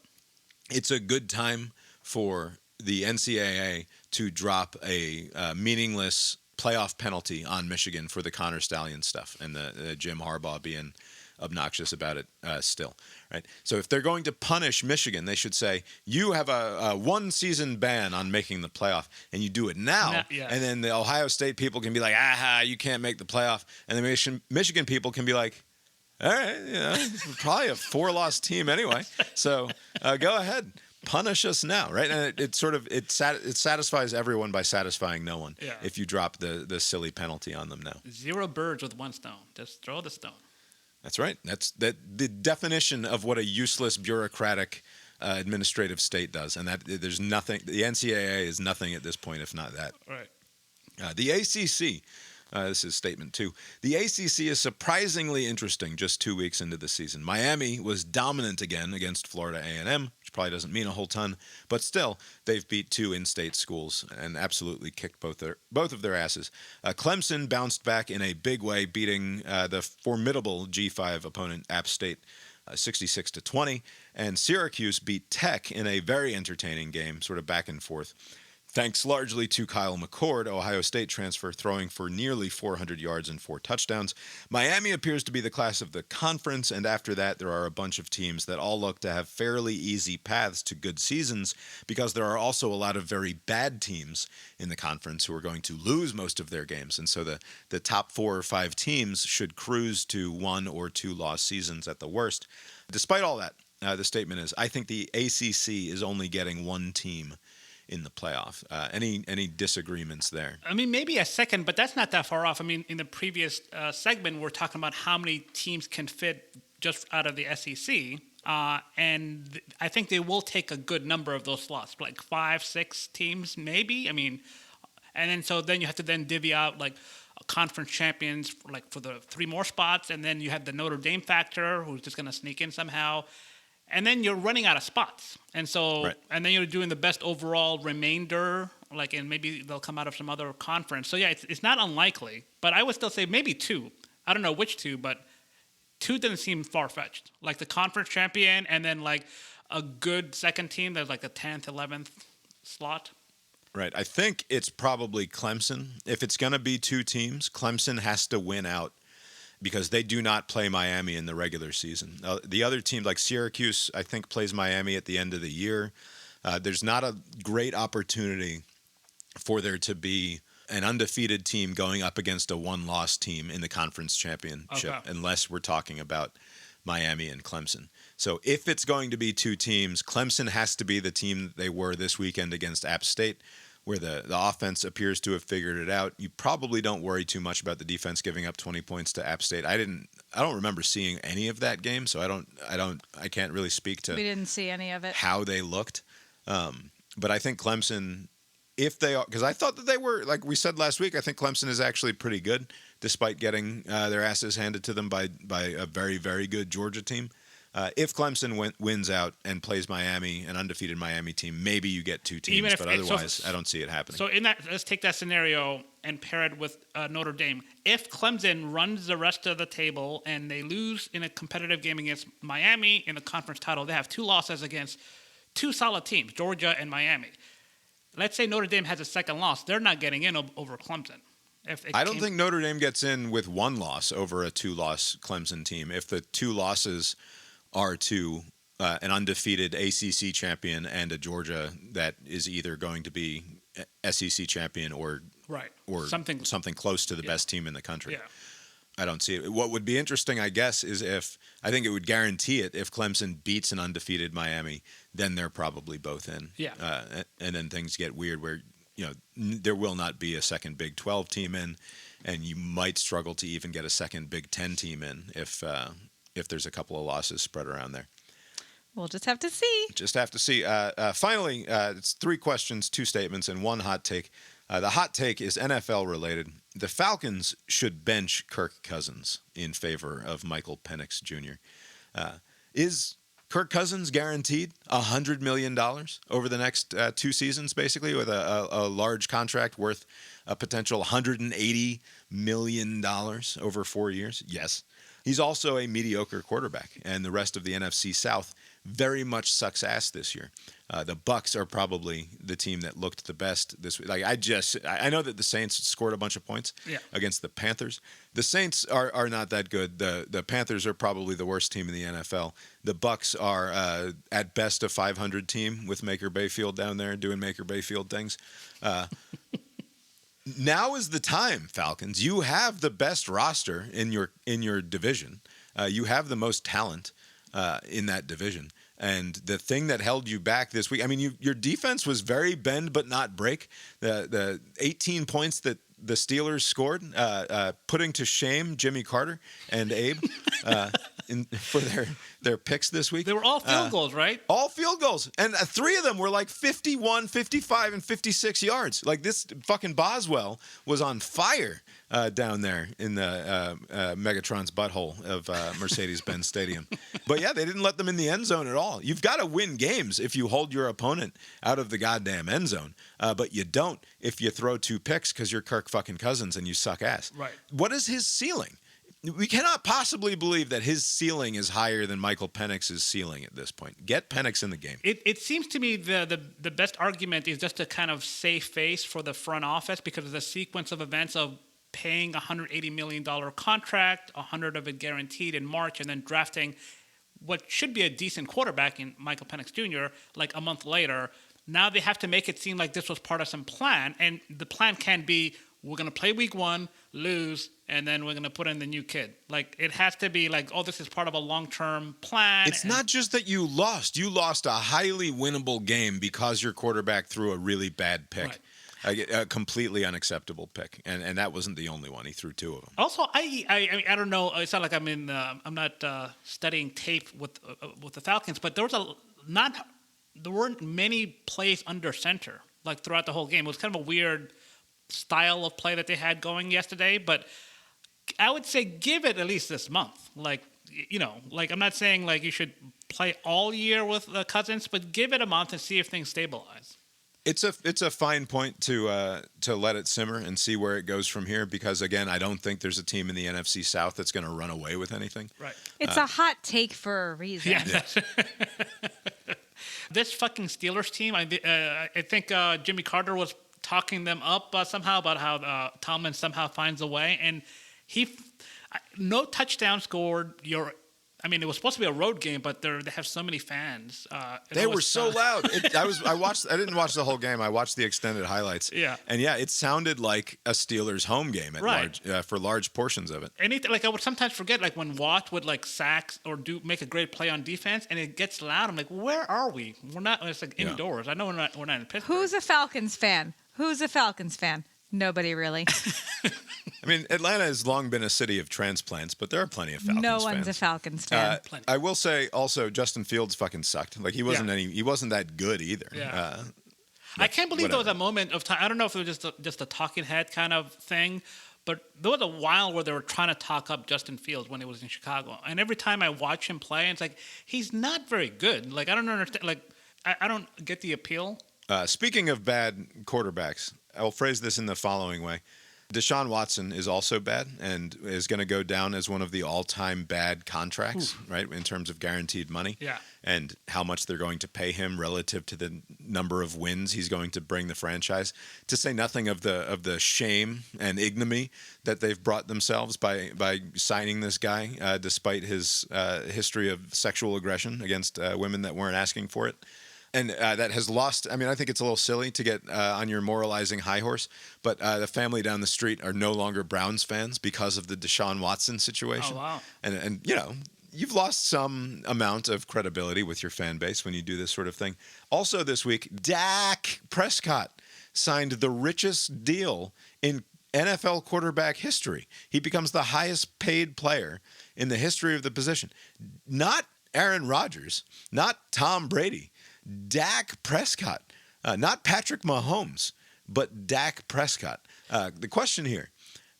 It's a good time for the NCAA to drop a meaningless playoff penalty on Michigan for the Connor Stallion stuff and the Jim Harbaugh being obnoxious about it still, right? So if they're going to punish Michigan, they should say, you have a one-season ban on making the playoff, and you do it now, yes. And then the Ohio State people can be like, aha, you can't make the playoff, and the Michigan people can be like, all right, probably a 4-loss team anyway, so go ahead. Punish us now, right? And it satisfies everyone by satisfying no one. Yeah. If you drop the silly penalty on them now. 0 birds with 1 stone. Just throw the stone. That's right. That's the definition of what a useless bureaucratic administrative state does, and that there's nothing. The NCAA is nothing at this point if not that. Right. The ACC. This is statement 2. The ACC is surprisingly interesting just 2 weeks into the season. Miami was dominant again against Florida A&M, which probably doesn't mean a whole ton, but still, they've beat 2 in-state schools and absolutely kicked both of their asses. Clemson bounced back in a big way, beating the formidable G5 opponent App State 66-20, and Syracuse beat Tech in a very entertaining game, sort of back and forth. Thanks largely to Kyle McCord, Ohio State transfer, throwing for nearly 400 yards and 4 touchdowns. Miami appears to be the class of the conference, and after that, there are a bunch of teams that all look to have fairly easy paths to good seasons, because there are also a lot of very bad teams in the conference who are going to lose most of their games. And so the top 4 or 5 teams should cruise to 1 or 2 loss seasons at the worst. Despite all that, the statement is, I think the ACC is only getting 1 team in the playoff. Any disagreements there? I mean, maybe a second, but that's not that far off. I mean, in the previous segment, we're talking about how many teams can fit just out of the SEC. And I think they will take a good number of those slots, like 5, 6 teams, maybe. I mean, and then you have to then divvy out like conference champions for the 3 more spots. And then you have the Notre Dame factor, who's just going to sneak in somehow. And then you're running out of spots. And so, right. And then you're doing the best overall remainder, and maybe they'll come out of some other conference. So yeah, it's not unlikely, but I would still say maybe 2. I don't know which 2, but 2 doesn't seem far-fetched. Like the conference champion and then like a good second team that's like a 10th, 11th slot. Right. I think it's probably Clemson. If it's going to be 2 teams, Clemson has to win out, because they do not play Miami in the regular season. The other team, like Syracuse, I think plays Miami at the end of the year. There's not a great opportunity for there to be an undefeated team going up against a 1-loss team in the conference championship, unless we're talking about Miami and Clemson. So if it's going to be 2 teams, Clemson has to be the team that they were this weekend against App State, where the offense appears to have figured it out. You probably don't worry too much about the defense giving up 20 points to App State. I don't remember seeing any of that game, so I can't really speak to. We didn't see any of it. How they looked. But I think Clemson, if they are, because I thought that they were, like we said last week, I think Clemson is actually pretty good, despite getting their asses handed to them by a very, very good Georgia team. If Clemson wins out and plays Miami, an undefeated Miami team, maybe you get 2 teams, but otherwise, I don't see it happening. So in that, let's take that scenario and pair it with Notre Dame. If Clemson runs the rest of the table and they lose in a competitive game against Miami in the conference title, they have 2 losses against 2 solid teams, Georgia and Miami. Let's say Notre Dame has a second loss. They're not getting in over Clemson. I don't think Notre Dame gets in with 1 loss over a 2-loss Clemson team. If the 2 losses are to an undefeated ACC champion and a Georgia that is either going to be SEC champion or something close to the best team in the country. Yeah. I don't see it. What would be interesting, I guess, is I think it would guarantee it if Clemson beats an undefeated Miami, then they're probably both in. Yeah. And then things get weird where, there will not be a second Big 12 team in, and you might struggle to even get a second Big 10 team in if there's a couple of losses spread around there. We'll just have to see. Finally, it's 3 questions, 2 statements, and 1 hot take. The hot take is NFL related. The Falcons should bench Kirk Cousins in favor of Michael Penix Jr. Is Kirk Cousins guaranteed $100 million over the next 2 seasons, basically, with a large contract worth a potential $180 million over 4 years? Yes. He's also a mediocre quarterback, and the rest of the NFC South very much sucks ass this year. The Bucs are probably the team that looked the best this week. I know that the Saints scored a bunch of points against the Panthers. The Saints are not that good. The Panthers are probably the worst team in the NFL. The Bucs are at best a 500 team with Baker Mayfield down there doing Baker Mayfield things. Now is the time, Falcons. You have the best roster in your division. You have the most talent in that division. And the thing that held you back this week, I mean, your defense was very bend but not break. The 18 points that the Steelers scored, putting to shame Jimmy Carter and Abe for their picks this week. They were all field goals, right? All field goals. And 3 of them were like 51, 55, and 56 yards. Like this fucking Boswell was on fire down there in the Megatron's butthole of Mercedes-Benz Stadium. But yeah, they didn't let them in the end zone at all. You've got to win games if you hold your opponent out of the goddamn end zone. But you don't if you throw 2 picks because you're Kirk fucking Cousins and you suck ass. Right. What is his ceiling? We cannot possibly believe that his ceiling is higher than Michael Penix's ceiling at this point. Get Penix in the game. It seems to me the best argument is just to kind of save face for the front office because of the sequence of events of paying $180 million contract, 100 of it guaranteed in March, and then drafting what should be a decent quarterback in Michael Penix Jr. like a month later. Now they have to make it seem like this was part of some plan, and the plan can be we're going to play week 1, lose, and then we're going to put in the new kid. Like, it has to be like, oh, this is part of a long-term plan. It's not just that you lost. You lost a highly winnable game because your quarterback threw a really bad pick. Right. A completely unacceptable pick, and that wasn't the only one. He threw 2 of them. Also, I mean, I don't know. It's not like I'm not studying tape with the Falcons, but there weren't many plays under center like throughout the whole game. It was kind of a weird style of play that they had going yesterday, but I would say give it at least this month. Like, you know, like I'm not saying like you should play all year with Cousins, but give it a month and see if things stabilize. It's a fine point to let it simmer and see where it goes from here because, again, I don't think there's a team in the NFC South that's going to run away with anything. Right. It's a hot take for a reason. Yeah. This fucking Steelers team, I think Jimmy Carter was talking them up somehow about how Tomlin somehow finds a way. And no touchdown scored. It was supposed to be a road game, but they have so many fans. They were so loud. I didn't watch the whole game. I watched the extended highlights. Yeah. And yeah, it sounded like a Steelers home game for large portions of it. I would sometimes forget, like when Watt would like sacks or make a great play on defense, and it gets loud. I'm like, where are we? We're not. It's like indoors. I know we're not in Pittsburgh. Who's a Falcons fan? Nobody really. I mean, Atlanta has long been a city of transplants, but there are plenty of Falcons fans. No one's a Falcons fan. I will say also, Justin Fields fucking sucked. Like he wasn't he wasn't that good either. Yeah. I can't believe there was a moment of time. I don't know if it was just a talking head kind of thing, but there was a while where they were trying to talk up Justin Fields when he was in Chicago. And every time I watch him play, it's like he's not very good. Like I don't understand. Like I don't get the appeal. Speaking of bad quarterbacks, I'll phrase this in the following way. Deshaun Watson is also bad and is going to go down as one of the all-time bad contracts, right, in terms of guaranteed money. Yeah. And how much they're going to pay him relative to the number of wins he's going to bring the franchise. To say nothing of the shame and ignominy that they've brought themselves by signing this guy, despite his history of sexual aggression against women that weren't asking for it. And that has lost. I mean, I think it's a little silly to get on your moralizing high horse, but the family down the street are no longer Browns fans because of the Deshaun Watson situation. Oh, wow. And you know, you've lost some amount of credibility with your fan base when you do this sort of thing. Also this week, Dak Prescott signed the richest deal in NFL quarterback history. He becomes the highest paid player in the history of the position. Not Aaron Rodgers, not Tom Brady. Dak Prescott, not Patrick Mahomes, but Dak Prescott. The question here,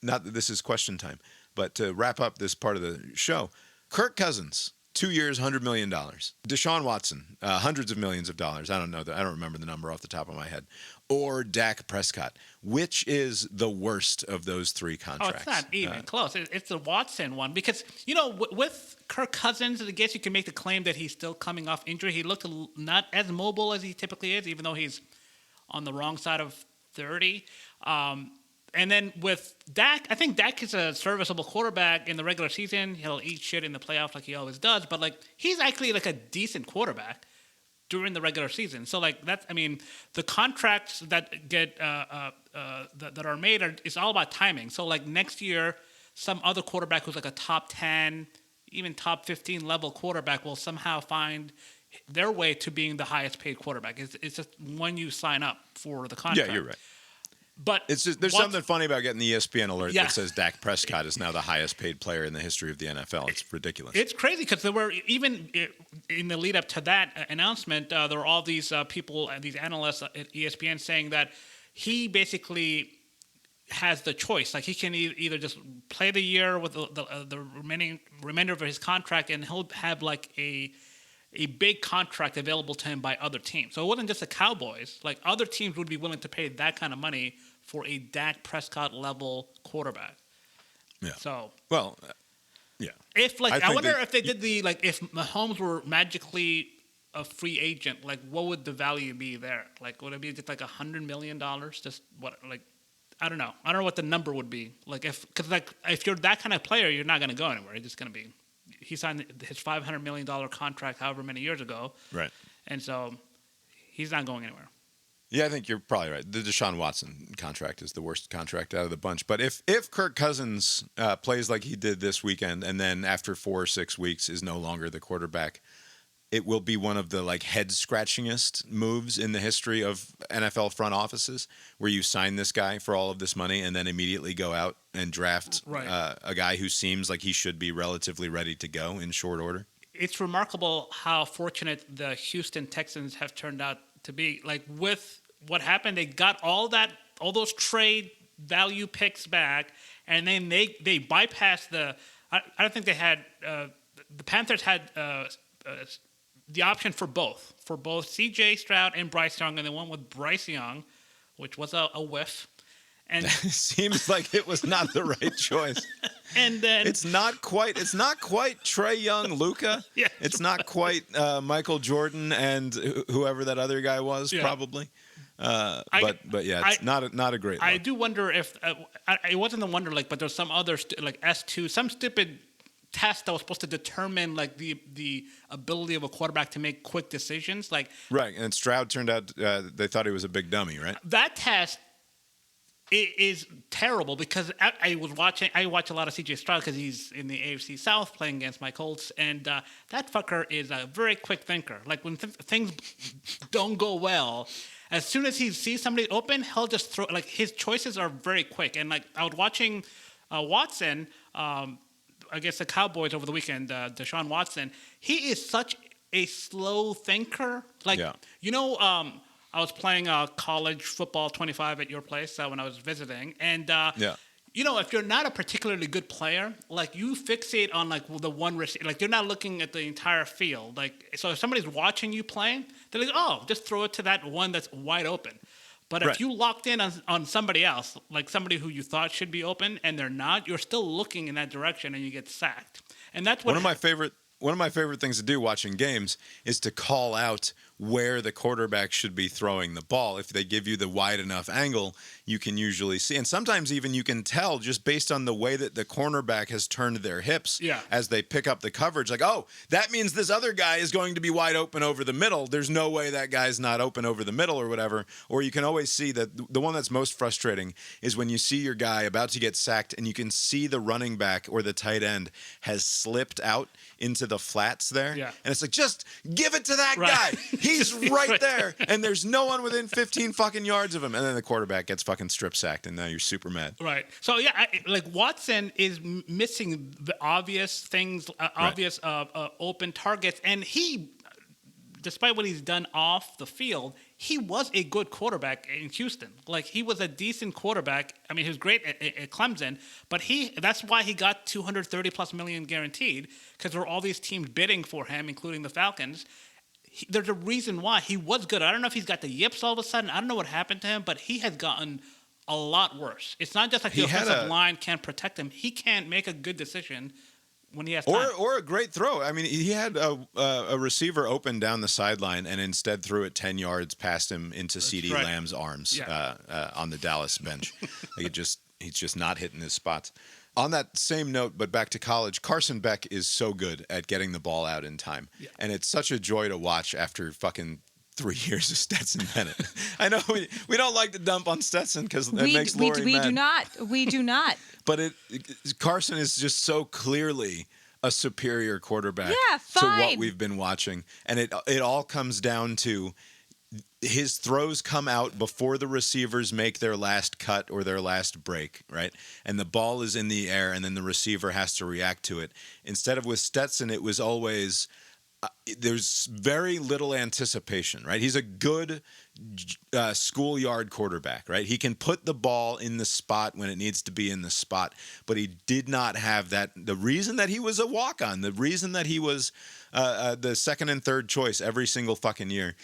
not that this is question time, but to wrap up this part of the show, Kirk Cousins, 2 years, $100 million. Deshaun Watson, hundreds of millions of dollars. I don't know. I don't remember the number off the top of my head. Or Dak Prescott. Which is the worst of those 3 contracts? Oh, it's not even close. It's the Watson one because, you know, with Kirk Cousins, I guess you can make the claim that he's still coming off injury. He looked not as mobile as he typically is, even though he's on the wrong side of 30. And then with Dak, I think Dak is a serviceable quarterback in the regular season. He'll eat shit in the playoffs like he always does. But, like, he's actually, like, a decent quarterback during the regular season. So, like, that's, I mean, the contracts that get that are made it's all about timing. So, like, next year, some other quarterback who's like a top 10, even top 15 level quarterback will somehow find their way to being the highest paid quarterback. It's just when you sign up for the contract. Yeah, you're right. But It's just there's something funny about getting the ESPN alert that says Dak Prescott is now the highest paid player in the history of the NFL. It's ridiculous. It's crazy because there were even in the lead up to that announcement, there were all these people, these analysts at ESPN saying that he basically has the choice. Like he can either just play the year with the remainder of his contract, and he'll have like a big contract available to him by other teams. So it wasn't just the Cowboys. Like other teams would be willing to pay that kind of money for a Dak Prescott level quarterback. Yeah. So yeah. if I wonder if they did if Mahomes were magically a free agent, like what would the value be there? Like would it be just like $100 million? Just what I don't know. I don't know what the number would be. If you're that kind of player, you're not going to go anywhere. You're just going to be. He signed his $500 million contract however many years ago. Right. And so he's not going anywhere. Yeah, I think you're probably right. The Deshaun Watson contract is the worst contract out of the bunch. But if Kirk Cousins plays like he did this weekend, and then after 4 or 6 weeks is no longer the quarterback, it will be one of the head-scratchingest moves in the history of NFL front offices, where you sign this guy for all of this money and then immediately go out and draft a guy who seems like he should be relatively ready to go in short order. It's remarkable how fortunate the Houston Texans have turned out to be. Like with what happened, they got all those trade value picks back, and then they bypassed I don't think they had the Panthers had the option for both C.J. Stroud and Bryce Young, and they went with Bryce Young, which was a whiff. And seems like it was not the right choice. And then it's not quite Trey Young, Luka. Yeah, it's not quite Michael Jordan and whoever that other guy was, probably. But yeah, it's not a great look. I do wonder if it wasn't the wonder but there's some other S2, some stupid test that was supposed to determine the ability of a quarterback to make quick decisions. Right, and Stroud turned out they thought he was a big dummy, right? That test is terrible because I watch a lot of CJ Stroud because he's in the AFC South playing against my Colts, and that fucker is a very quick thinker. Like when things don't go well, as soon as he sees somebody open, he'll just throw. His choices are very quick. And I was watching Watson against the Cowboys over the weekend, Deshaun Watson. He is such a slow thinker. I was playing college football 25 at your place when I was visiting. And, if you're not a particularly good player, you fixate on the one receiver. You're not looking at the entire field. So if somebody's watching you play, they're like, oh, just throw it to that one that's wide open. But if you locked in on somebody else, somebody who you thought should be open and they're not, you're still looking in that direction and you get sacked. And that's what one of my favorite things to do watching games is to call out where the quarterback should be throwing the ball. If they give you the wide enough angle, you can usually see. And sometimes even you can tell just based on the way that the cornerback has turned their hips as they pick up the coverage. That means this other guy is going to be wide open over the middle. There's no way that guy's not open over the middle or whatever. Or you can always see that the one that's most frustrating is when you see your guy about to get sacked and you can see the running back or the tight end has slipped out into the flats there. Yeah. And it's just give it to that guy. He's right there. And there's no one within 15 fucking yards of him. And then the quarterback gets fucking strip sacked and now you're super mad. Right. So Watson is missing the obvious things, open targets. And he, despite what he's done off the field, he was a good quarterback in Houston. He was a decent quarterback. I mean, he was great at Clemson, but that's why he got $230+ million guaranteed, because there were all these teams bidding for him, including the Falcons. There's a reason why he was good. I don't know if he's got the yips all of a sudden. I don't know what happened to him, but he has gotten a lot worse. It's not just the offensive line can't protect him. He can't make a good decision when he has time. Or a great throw. I mean, he had a receiver open down the sideline and instead threw it 10 yards past him into CeeDee Lamb's arms on the Dallas bench. He's just not hitting his spots. On that same note, but back to college, Carson Beck is so good at getting the ball out in time. Yeah. And it's such a joy to watch after fucking 3 years of Stetson Bennett. I know we don't like to dump on Stetson because it makes Lori mad. We do not. But Carson is just so clearly a superior quarterback to what we've been watching. And it all comes down to his throws come out before the receivers make their last cut or their last break, right? And the ball is in the air, and then the receiver has to react to it. Instead of with Stetson, it was always there's very little anticipation, right? He's a good schoolyard quarterback, right? He can put the ball in the spot when it needs to be in the spot, but he did not have that. The reason that he was a walk-on, the reason that he was the second and third choice every single fucking year,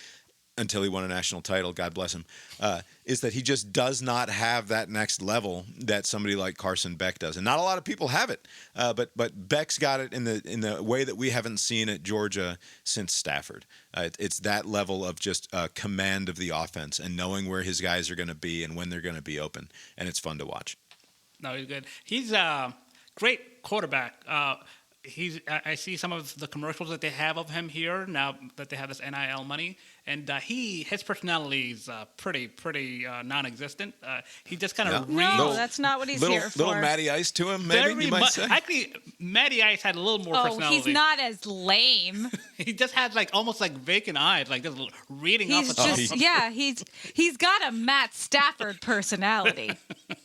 until he won a national title, God bless him, is that he just does not have that next level that somebody like Carson Beck does. And not a lot of people have it, but Beck's got it in the way that we haven't seen at Georgia since Stafford. It's that level of just command of the offense and knowing where his guys are going to be and when they're going to be open, and it's fun to watch. No, he's good. He's a great quarterback. I see some of the commercials that they have of him here now that they have this NIL money, and his personality is pretty non-existent. He just kind of reads. No, that's not what he's here for. Little Matty Ice to him, maybe you might say. Actually, Matty Ice had a little more personality. Oh, he's not as lame. He just had almost vacant eyes, just reading he's off the top. He's got a Matt Stafford personality.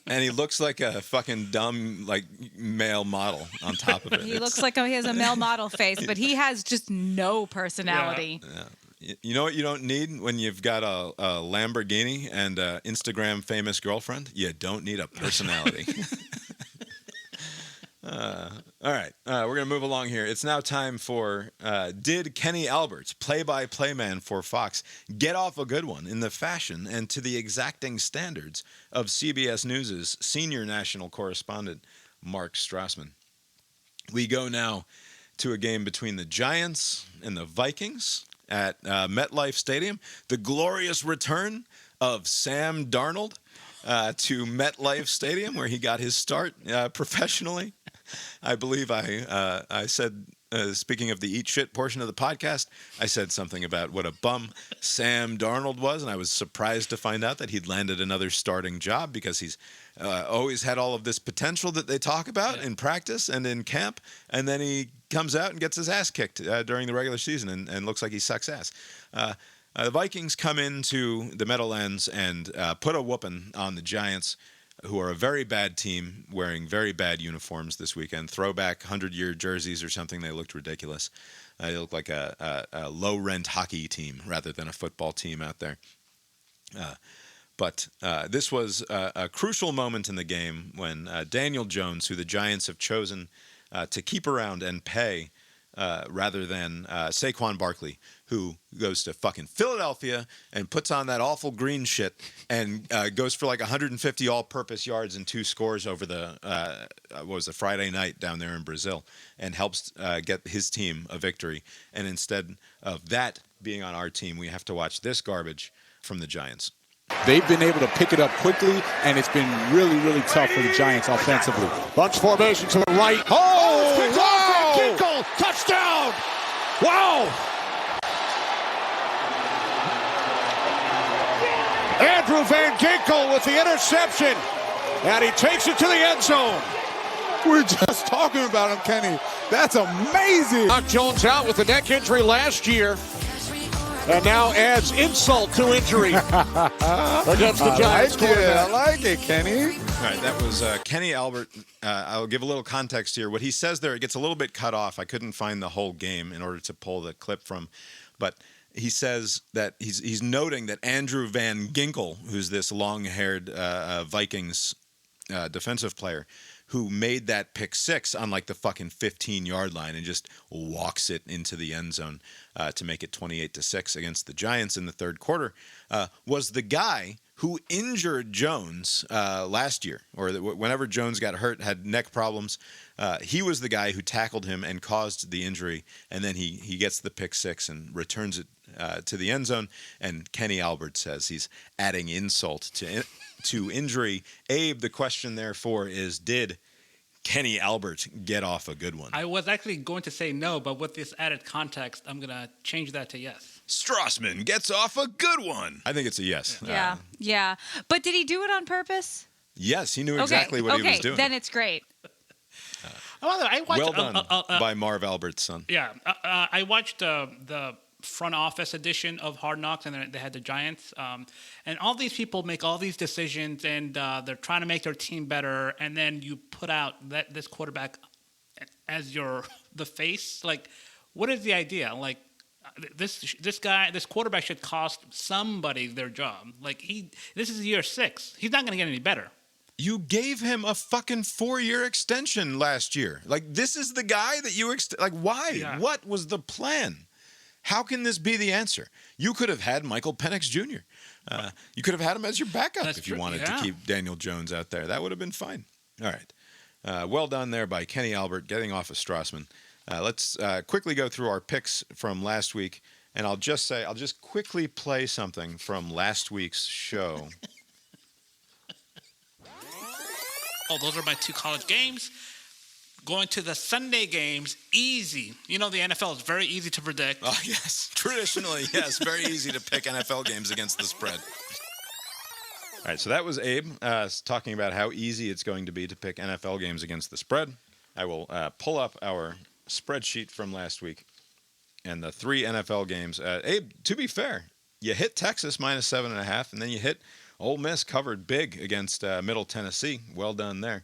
And he looks like a fucking dumb male model on top of it. He looks like he has a male model face, but he has just no personality. Yeah. You know what you don't need when you've got a Lamborghini and an Instagram famous girlfriend? You don't need a personality. All right, we're going to move along here. It's now time for did Kenny Albert, play-by-play man for Fox, get off a good one in the fashion and to the exacting standards of CBS News' senior national correspondent, Mark Strassmann. We go now to a game between the Giants and the Vikings at MetLife Stadium. The glorious return of Sam Darnold to MetLife Stadium, where he got his start professionally. I believe I said, speaking of the eat shit portion of the podcast, I said something about what a bum Sam Darnold was, and I was surprised to find out that he'd landed another starting job because he's always had all of this potential that they talk about in practice and in camp, and then he comes out and gets his ass kicked during the regular season and looks like he sucks ass. The Vikings come into the Meadowlands and put a whooping on the Giants, who are a very bad team wearing very bad uniforms this weekend. Throwback 100-year jerseys or something. They looked ridiculous. They looked like a low-rent hockey team rather than a football team out there. But this was a crucial moment in the game when Daniel Jones, who the Giants have chosen to keep around and pay rather than Saquon Barkley, who goes to fucking Philadelphia and puts on that awful green shit and goes for 150 all-purpose yards and 2 scores over the Friday night down there in Brazil, and helps get his team a victory. And instead of that being on our team, we have to watch this garbage from the Giants. They've been able to pick it up quickly, and it's been really, really tough for the Giants offensively. Bunch formation to the right. Oh, wow! Kinkle, touchdown! Wow! Andrew Van Ginkel with the interception, and he takes it to the end zone. We're just talking about him, Kenny. That's amazing. Knocked Jones out with a neck injury last year, and now adds insult to injury against the Giants quarterback. I like it, Kenny. All right, that was Kenny Albert. I'll give a little context here. What he says there, it gets a little bit cut off. I couldn't find the whole game in order to pull the clip from, but he says that he's noting that Andrew Van Ginkel, who's this long-haired Vikings defensive player, who made that pick six on the fucking 15-yard line and just walks it into the end zone to make it 28-6 against the Giants in the third quarter, was the guy who injured Jones last year, or whenever Jones got hurt, had neck problems. He was the guy who tackled him and caused the injury, and then he gets the pick six and returns it to the end zone. And Kenny Albert says he's adding insult to injury. Abe, the question therefore is, did Kenny Albert get off a good one? I was actually going to say no, but with this added context, I'm going to change that to yes. Strassmann gets off a good one. I think it's a yes. Yeah. But did he do it on purpose? Yes, he knew exactly what he was doing. Then it's great. I watched, well done by Marv Albert's son. Yeah, I watched the front office edition of Hard Knocks, and then they had the Giants. And all these people make all these decisions, and they're trying to make their team better. And then you put out this quarterback as the face. Like, what is the idea? Like, this quarterback should cost somebody their job. Like, this is year 6. He's not going to get any better. You gave him a fucking 4-year extension last year. Like, this is the guy that you like, why? Yeah. What was the plan? How can this be the answer? You could have had Michael Penix Jr. You could have had him as your backup if you wanted to keep Daniel Jones out there. That would have been fine. All right. Well done there by Kenny Albert getting off of Strassmann. Let's quickly go through our picks from last week. And I'll just quickly play something from last week's show. Oh, those are my 2 college games. Going to the Sunday games, easy. You know, the NFL is very easy to predict. Oh, yes. Traditionally, yes. Very easy to pick NFL games against the spread. All right, so that was Abe talking about how easy it's going to be to pick NFL games against the spread. I will pull up our spreadsheet from last week and the 3 NFL games. Abe, to be fair, you hit Texas minus 7.5, and then you hit Ole Miss covered big against Middle Tennessee. Well done there.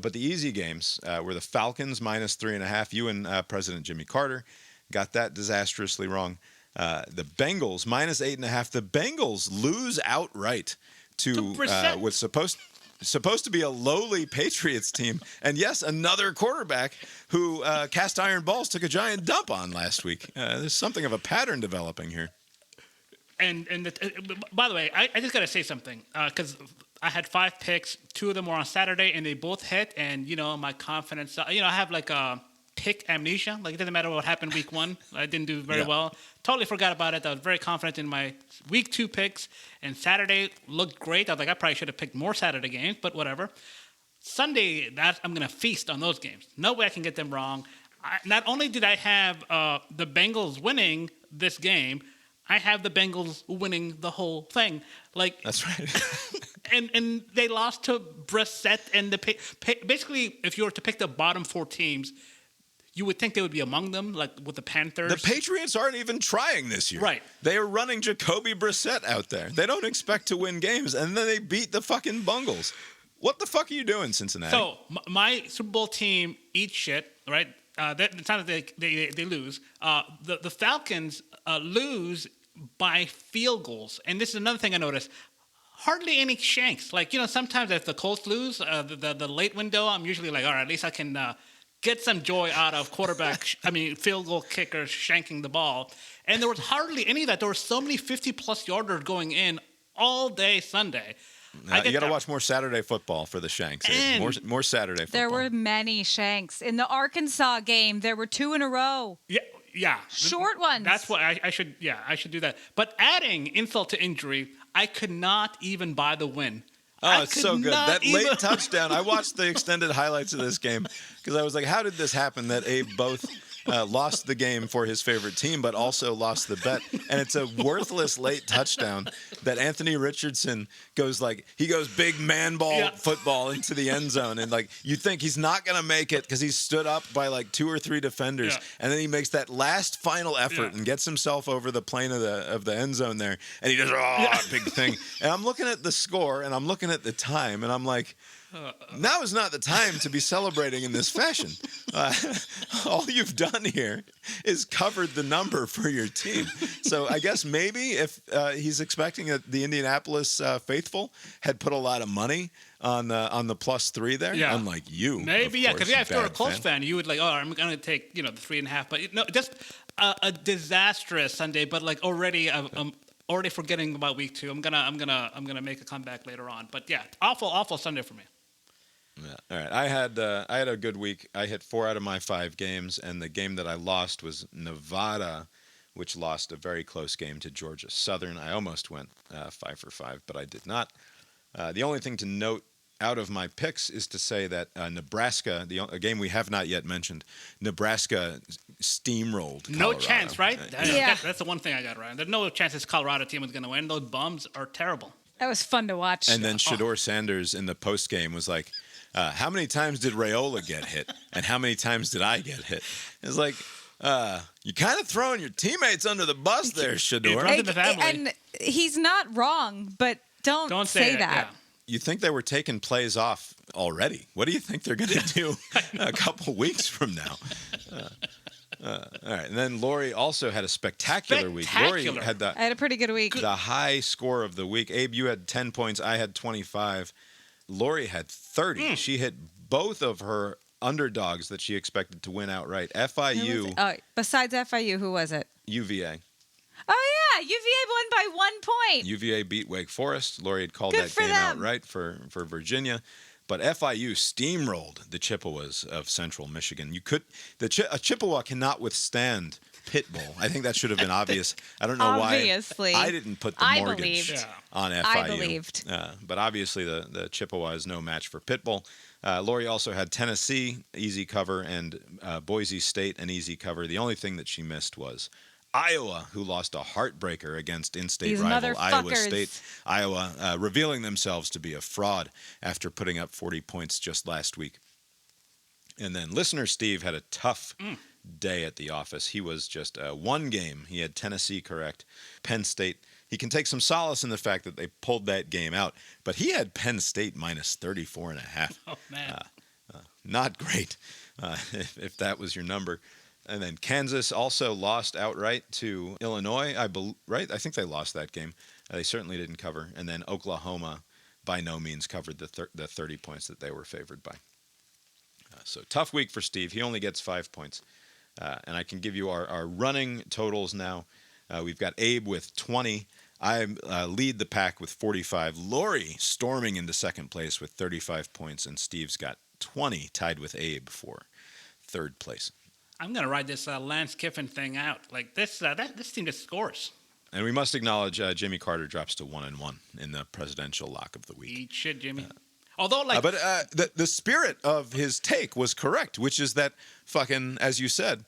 But the easy games were the Falcons minus 3.5. You and President Jimmy Carter got that disastrously wrong. The Bengals minus 8.5. The Bengals lose outright to what's supposed to be a lowly Patriots team. And yes, another quarterback who Cast Iron Balls took a giant dump on last week. There's something of a pattern developing here. And by the way, I just got to say something because I had 5 picks. 2 of them were on Saturday, and they both hit. And, you know, my confidence, I have like a pick amnesia. Like, it doesn't matter what happened week 1. I didn't do very well. Totally forgot about it. I was very confident in my week 2 picks. And Saturday looked great. I was like, I probably should have picked more Saturday games, but whatever. Sunday, I'm going to feast on those games. No way I can get them wrong. Not only did I have the Bengals winning this game, I have the Bengals winning the whole thing. Like, that's right. and they lost to Brissett and basically, if you were to pick the bottom 4 teams, you would think they would be among them, like with the Panthers. The Patriots aren't even trying this year. Right. They are running Jacoby Brissett out there. They don't expect to win games, and then they beat the fucking Bungles. What the fuck are you doing, Cincinnati? So my Super Bowl team eats shit, right? It's not that they lose. The Falcons lose by field goals. And this is another thing I noticed. Hardly any shanks. Like, sometimes if the Colts lose, the late window, I'm usually like, all right, at least I can get some joy out of field goal kickers shanking the ball. And there was hardly any of that. There were so many 50-plus yarders going in all day Sunday. You got to watch more Saturday football for the shanks. More Saturday football. There were many shanks. In the Arkansas game, there were 2 in a row. Yeah. Short ones. That's what I should do that. But adding insult to injury, I could not even buy the win. Oh, it's so good. That late touchdown. I watched the extended highlights of this game because I was like, how did this happen that Abe both lost the game for his favorite team, but also lost the bet? And it's a worthless late touchdown that Anthony Richardson goes big man ball football into the end zone. And you think he's not going to make it because he's stood up by 2 or 3 defenders. Yeah. And then he makes that last final effort and gets himself over the plane of the end zone there. And he does big thing. And I'm looking at the score and I'm looking at the time and I'm like, now is not the time to be celebrating in this fashion. All you've done here is covered the number for your team. So I guess maybe if he's expecting that the Indianapolis faithful had put a lot of money on the +3 there, unlike you. Maybe, because if you're a Colts fan, you would I'm going to take the 3.5. But no, just a disastrous Sunday. But already, I'm already forgetting about week 2. I'm gonna make a comeback later on. But yeah, awful Sunday for me. Yeah. All right. I had a good week. I hit 4 out of my 5 games, and the game that I lost was Nevada, which lost a very close game to Georgia Southern. I almost went 5 for 5, but I did not. The only thing to note out of my picks is to say that Nebraska, a game we have not yet mentioned, Nebraska steamrolled Colorado. No chance, right? That's the one thing I got right. There's no chance this Colorado team is going to win. Those bums are terrible. That was fun to watch. And then Shedeur Sanders in the post game was like, how many times did Raiola get hit? And how many times did I get hit? It's like, You're kind of throwing your teammates under the bus there, Shador. runs in the family. And he's not wrong, but don't say that. Yeah. You think they were taking plays off already? What do you think they're going to do a couple weeks from now? All right, and then Lori also had a spectacular week. Lori had I had a pretty good week. the high score of the week. Abe, you had 10 points. I had 25. Lori had 30. She hit both of her underdogs that she expected to win outright. FIU, Besides FIU, who was it? UVA. Oh, yeah. UVA won by 1 point. UVA beat Wake Forest. Lori had called Good that for game them. outright for Virginia. But FIU steamrolled the Chippewas of Central Michigan. A Chippewa cannot withstand Pitbull. I think that should have been obvious. I don't know Obviously. why I didn't put the mortgage believed. on FIU. I believed. But obviously the Chippewa is no match for Pitbull. Lori also had Tennessee, easy cover, and Boise State, an easy cover. The only thing that she missed was Iowa, who lost a heartbreaker against in-state These rival Iowa motherfuckers. State. Iowa revealing themselves to be a fraud after putting up 40 points just last week. And then listener Steve had a tough day at the office. He was just one game. He had Tennessee correct. Penn State. He can take some solace in the fact that they pulled that game out. But he had Penn State minus 34.5. Oh, man. Not great, if that was your number. And then Kansas also lost outright to Illinois, right? I think they lost that game. They certainly didn't cover. And then Oklahoma by no means covered the 30 points that they were favored by. So tough week for Steve. He only gets 5 points. And I can give you our running totals now. We've got Abe with 20. I lead the pack with 45. Lori storming into second place with 35 points. And Steve's got 20, tied with Abe for third place. I'm going to ride this Lance Kiffin thing out. Like this team just scores. And we must acknowledge Jimmy Carter drops to 1-1 in the presidential lock of the week. Eat shit, Jimmy. Although, but the spirit of his take was correct, which is that fucking, as you said,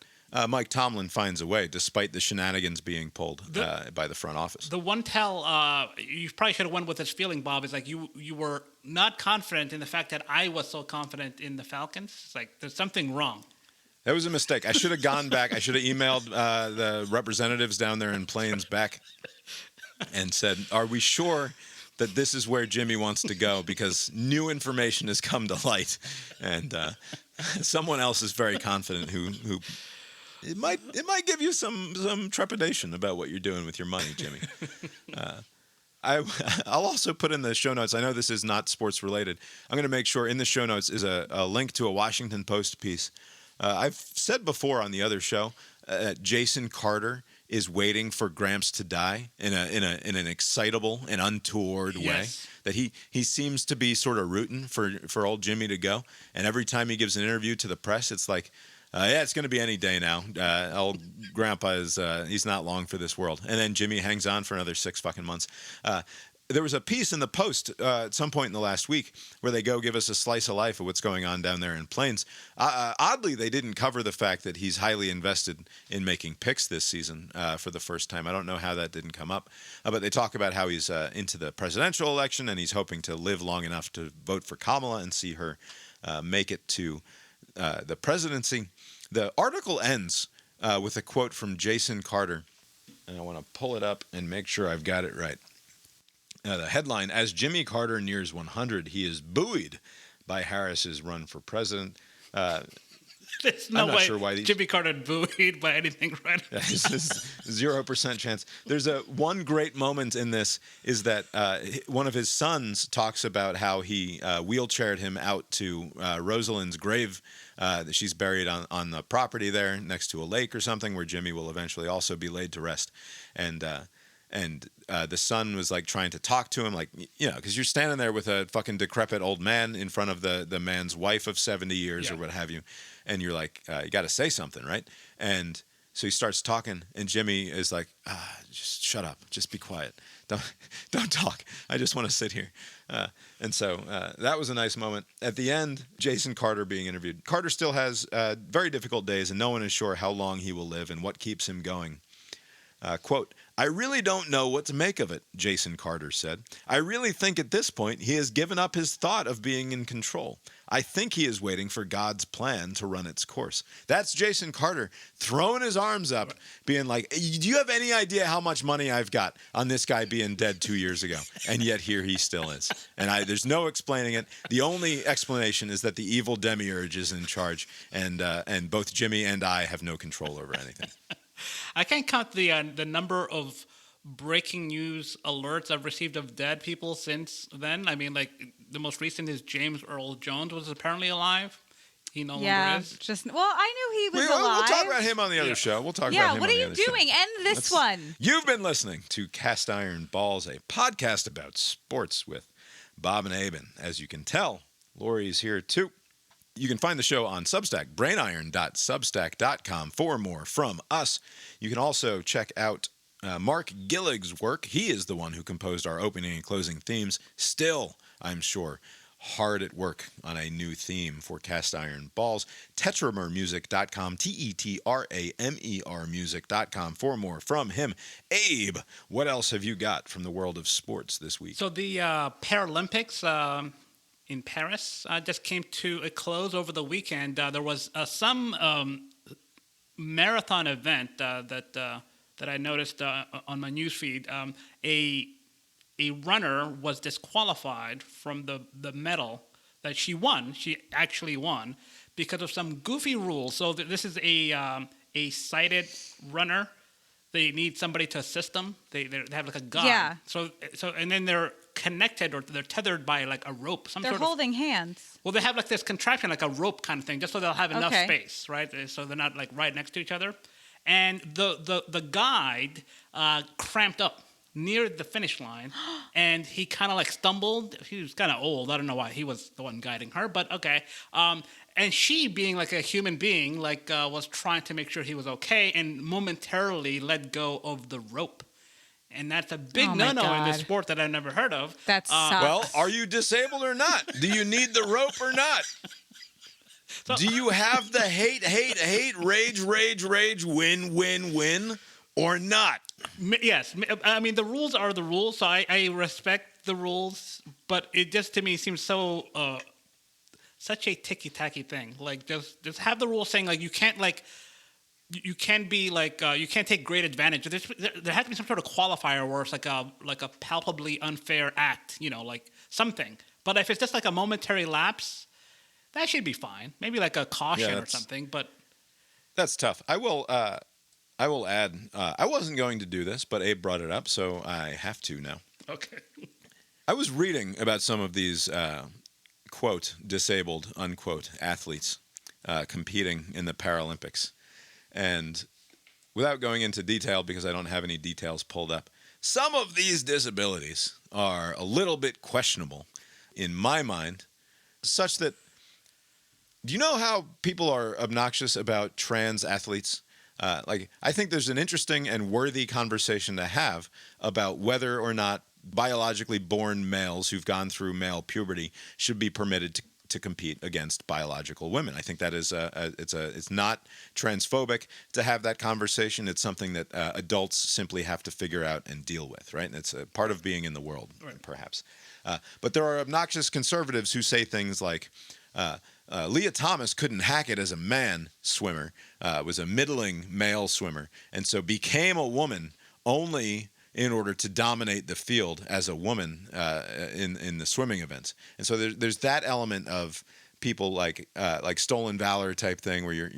Mike Tomlin finds a way, despite the shenanigans being pulled by the front office. The one tell you probably should have went with this feeling, Bob, is like you were not confident in the fact that I was so confident in the Falcons. It's like there's something wrong. That was a mistake. I should have gone back. I should have emailed the representatives down there in Plains back and said, are we sure that this is where Jimmy wants to go? Because new information has come to light. And someone else is very confident who it might give you some trepidation about what you're doing with your money, Jimmy. I'll also put in the show notes. I know this is not sports related. I'm going to make sure in the show notes is a link to a Washington Post piece. I've said before on the other show, Jason Carter is waiting for Gramps to die in an excitable and untoward way. That he seems to be sort of rooting for old Jimmy to go. And every time he gives an interview to the press, it's like, it's going to be any day now. Old Grandpa he's not long for this world. And then Jimmy hangs on for another 6 fucking months. There was a piece in the Post at some point in the last week where they go give us a slice of life of what's going on down there in Plains. Oddly, they didn't cover the fact that he's highly invested in making picks this season for the first time. I don't know how that didn't come up. But they talk about how he's into the presidential election and he's hoping to live long enough to vote for Kamala and see her make it to the presidency. The article ends with a quote from Jason Carter. And I want to pull it up and make sure I've got it right. The headline, as Jimmy Carter nears 100, he is buoyed by Harris's run for president. There's no I'm not way sure why Jimmy Carter buoyed by anything right. This is 0% chance. There's one great moment in this is that one of his sons talks about how he wheelchaired him out to Rosalind's grave. She's buried on the property there next to a lake or something where Jimmy will eventually also be laid to rest. And the son was like trying to talk to him, like, you know, because you're standing there with a fucking decrepit old man in front of the man's wife of 70 years or what have you. And you're like, you got to say something, right? And so he starts talking and Jimmy is like, just shut up. Just be quiet. Don't talk. I just want to sit here. And so that was a nice moment. At the end, Jason Carter being interviewed. Carter still has very difficult days and no one is sure how long he will live and what keeps him going. Quote, I really don't know what to make of it, Jason Carter said. I really think at this point he has given up his thought of being in control. I think he is waiting for God's plan to run its course. That's Jason Carter throwing his arms up, being like, do you have any idea how much money I've got on this guy being dead 2 years ago? And yet here he still is. And there's no explaining it. The only explanation is that the evil demiurge is in charge, and both Jimmy and I have no control over anything. I can't count the number of breaking news alerts I've received of dead people since then. I mean, like, the most recent is James Earl Jones was apparently alive. He no longer is. I knew he was alive. We'll talk about him on the other show. We'll talk about him what on are the you other show. doing? End this one. You've been listening to Cast Iron Balls, a podcast about sports with Bob and Aben. As you can tell, Lori's here too. You can find the show on Substack, brainiron.substack.com, for more from us. You can also check out Mark Gillig's work. He is the one who composed our opening and closing themes. Still, I'm sure, hard at work on a new theme for Cast Iron Balls. Tetramermusic.com, Tetramer music.com, for more from him. Abe, what else have you got from the world of sports this week? So the Paralympics in Paris just came to a close over the weekend. There was some marathon event that I noticed on my newsfeed. A runner was disqualified from the medal that she won. She actually won because of some goofy rules. So this is a sighted runner. They need somebody to assist them. They have like a guide. Yeah. So and then they're connected or they're tethered by like a rope. They're holding hands. Well, they have like this contraption, like a rope kind of thing, just so they'll have enough space, right? So they're not like right next to each other. And the guide cramped up near the finish line, and he kind of like stumbled. He was kind of old. I don't know why he was the one guiding her, but okay. And she, being like a human being, like was trying to make sure he was okay, and momentarily let go of the rope. And that's a big no-no in this sport that I've never heard of. That sucks. Well, are you disabled or not? Do you need the rope or not? Do you have the hate, rage, win, or not? Yes. I mean, the rules are the rules, so I respect the rules, but it just, to me, seems so, such a ticky-tacky thing. Like, just have the rules saying, like, you can't, like, you can't be, like, you can't take great advantage. There has to be some sort of qualifier where it's like a palpably unfair act, like something. But if it's just like a momentary lapse, that should be fine. Maybe like a caution or something, but... That's tough. I will add, I wasn't going to do this, but Abe brought it up, so I have to now. Okay. I was reading about some of these, quote, disabled, unquote, athletes competing in the Paralympics. And without going into detail, because I don't have any details pulled up, some of these disabilities are a little bit questionable in my mind, such that, do you know how people are obnoxious about trans athletes? I think there's an interesting and worthy conversation to have about whether or not biologically born males who've gone through male puberty should be permitted to compete against biological women. I think that is it's not transphobic to have that conversation. It's something that adults simply have to figure out and deal with, right? And it's a part of being in the world, perhaps. But there are obnoxious conservatives who say things like, Leah Thomas couldn't hack it as a man swimmer, was a middling male swimmer, and so became a woman only in order to dominate the field as a woman in the swimming events. And so there's that element of people like stolen valor type thing, where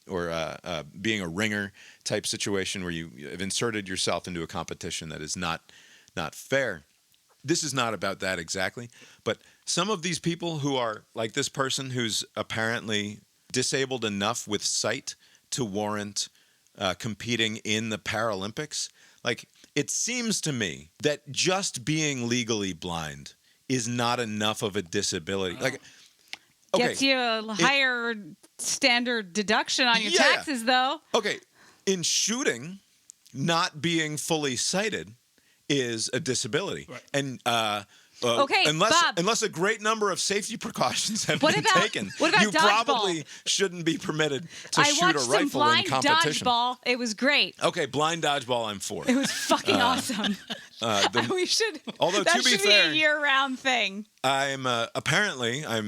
or being a ringer type situation where you have inserted yourself into a competition that is not fair. This is not about that exactly, but some of these people who are like this person who's apparently disabled enough with sight to warrant competing in the Paralympics, like, it seems to me that just being legally blind is not enough of a disability. Like, okay, gets you a higher standard deduction on your taxes, though. Okay, in shooting, not being fully sighted is a disability. Right. And Okay, Bob. Unless a great number of safety precautions have What been about- taken, what about you dodgeball? probably shouldn't be permitted to I shoot watched a some rifle in blind competition. dodgeball. It was great. Okay, blind dodgeball, I'm for. It was fucking awesome. We should. Although, that to be should fair, be a year-round thing. I'm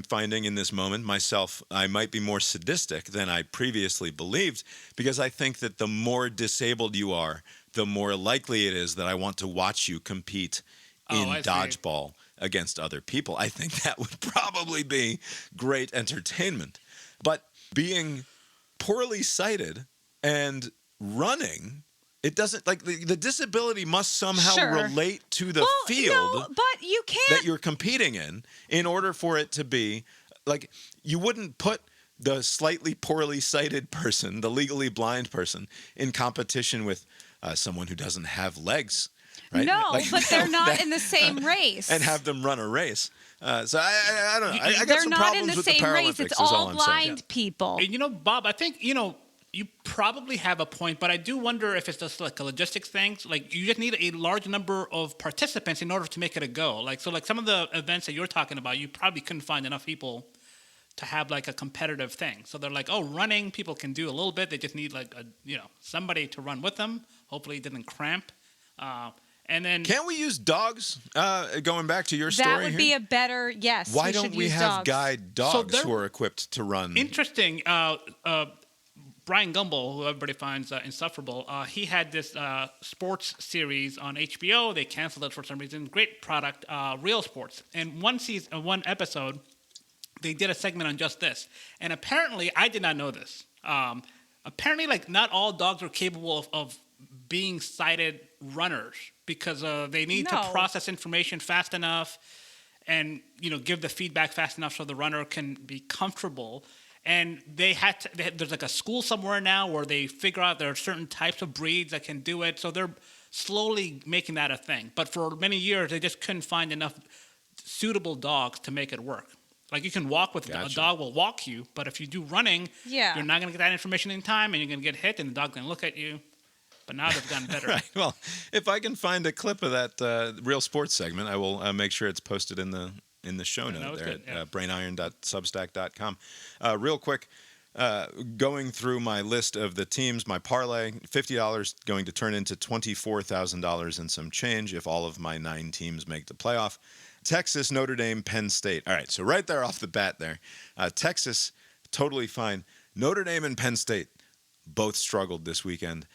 finding in this moment myself, I might be more sadistic than I previously believed, because I think that the more disabled you are, the more likely it is that I want to watch you compete in dodgeball against other people. I think that would probably be great entertainment. But being poorly sighted and running, it doesn't, like, the disability must somehow relate to the field but you can't. that you're competing in order for it to be, like, you wouldn't put the slightly poorly sighted person, the legally blind person, in competition with someone who doesn't have legs. Right? No, but they're not in the same race. And have them run a race. So I don't know. I got They're some not problems in the with same the Paralympics. race. It's is all all I'm blind saying. people. And Bob, I think, you probably have a point, but I do wonder if it's just like a logistics thing. Like, you just need a large number of participants in order to make it a go. Like some of the events that you're talking about, you probably couldn't find enough people to have like a competitive thing. So they're like, running, people can do a little bit. They just need like somebody to run with them. Hopefully it doesn't cramp. And then Can't we use dogs? Going back to your story That would here? be a better yes. Why we don't should we use have dogs. guide dogs who are equipped to run? Interesting. Brian Gumbel, who everybody finds insufferable, he had this sports series on HBO. They canceled it for some reason. Great product, Real Sports. And one episode, they did a segment on just this. And apparently, I did not know this. Apparently, like, not all dogs are capable of being sighted runners because they need to process information fast enough and give the feedback fast enough so the runner can be comfortable. And there's like a school somewhere now where they figure out there are certain types of breeds that can do it. So they're slowly making that a thing. But for many years, they just couldn't find enough suitable dogs to make it work. Like, you can walk with a dog will walk you, but if you do running, you're not going to get that information in time, and you're going to get hit, and the dog's going to look at you. But now they've gotten better. Right. Well, if I can find a clip of that Real Sports segment, I will make sure it's posted in the show note there at brainiron.substack.com. Real quick, going through my list of the teams, my parlay, $50 going to turn into $24,000 and some change if all of my 9 teams make the playoff. Texas, Notre Dame, Penn State. All right, so right there off the bat there, Texas, totally fine. Notre Dame and Penn State both struggled this weekend.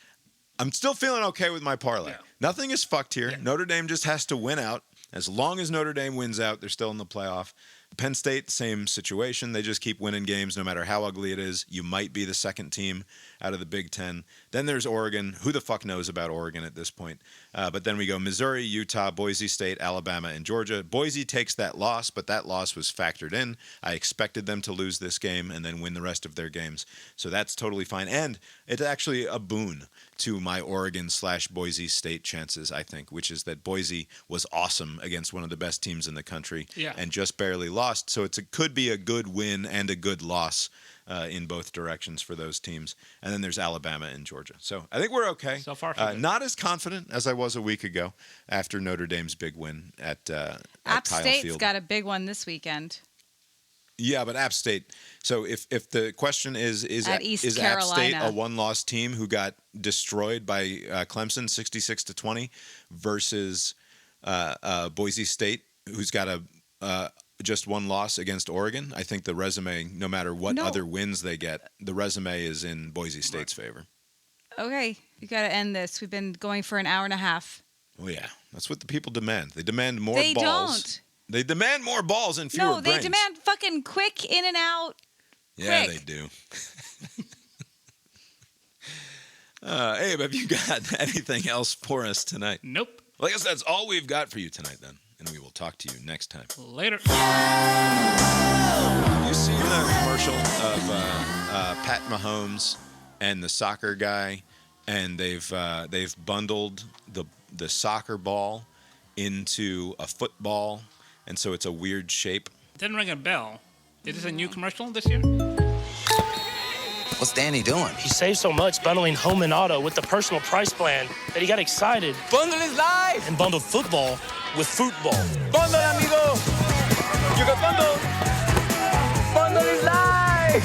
I'm still feeling okay with my parlay. Nothing is fucked here. Notre Dame just has to win out. As long as Notre Dame wins out, they're still in the playoff. Penn State, same situation. They just keep winning games no matter how ugly it is. You might be the second team out of the Big Ten. Then there's Oregon. Who the fuck knows about Oregon at this point? But then we go Missouri, Utah, Boise State, Alabama, and Georgia. Boise takes that loss, but that loss was factored in. I expected them to lose this game and then win the rest of their games. So that's totally fine. And it's actually a boon to my Oregon/Boise State chances, I think, which is that Boise was awesome against one of the best teams in the country and just barely lost. So it could be a good win and a good loss in both directions for those teams. And then there's Alabama and Georgia. So I think we're okay. So far, not as confident as I was a week ago after Notre Dame's big win at App Kyle State's Field. got a big one this weekend. Yeah, but App State. So if the question is App State a one-loss team who got destroyed by Clemson 66-20 versus Boise State, who's got a just one loss against Oregon? I think the resume, no matter what other wins they get, the resume is in Boise State's favor. Okay, you got to end this. We've been going for an hour and a half. Well, yeah, that's what the people demand. They demand more They balls. don't. They demand more balls and fewer No, they brains. demand fucking quick in and out. Yeah, quick. they do. Abe, have you got anything else for us tonight? Nope. Well, I guess that's all we've got for you tonight then, and we will talk to you next time. Later. You see the commercial of Pat Mahomes and the soccer guy, and they've bundled the soccer ball into a football, and so it's a weird shape. Didn't ring a bell. Is this a new commercial this year? What's Danny doing? He saved so much bundling home and auto with the personal price plan that he got excited. Bundle his life! And bundled football with football. Bundle, amigo. You got bundle. Bundle is live.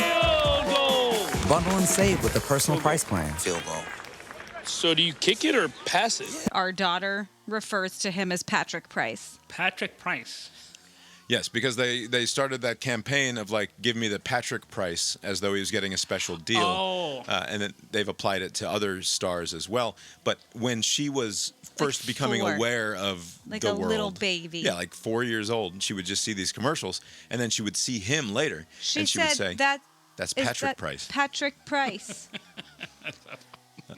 Field goal. Bundle and save with the personal price plan. Field goal. So do you kick it or pass it? Our daughter refers to him as Patrick Price. Patrick Price. Yes, because they started that campaign of like, give me the Patrick Price, as though he was getting a special deal. Oh. And then they've applied it to other stars as well. But when she was first becoming aware of like the a world, little baby. Yeah, like 4 years old, and she would just see these commercials, and then she would see him later, She and she said would say, "That's is Patrick that Price." Patrick Price.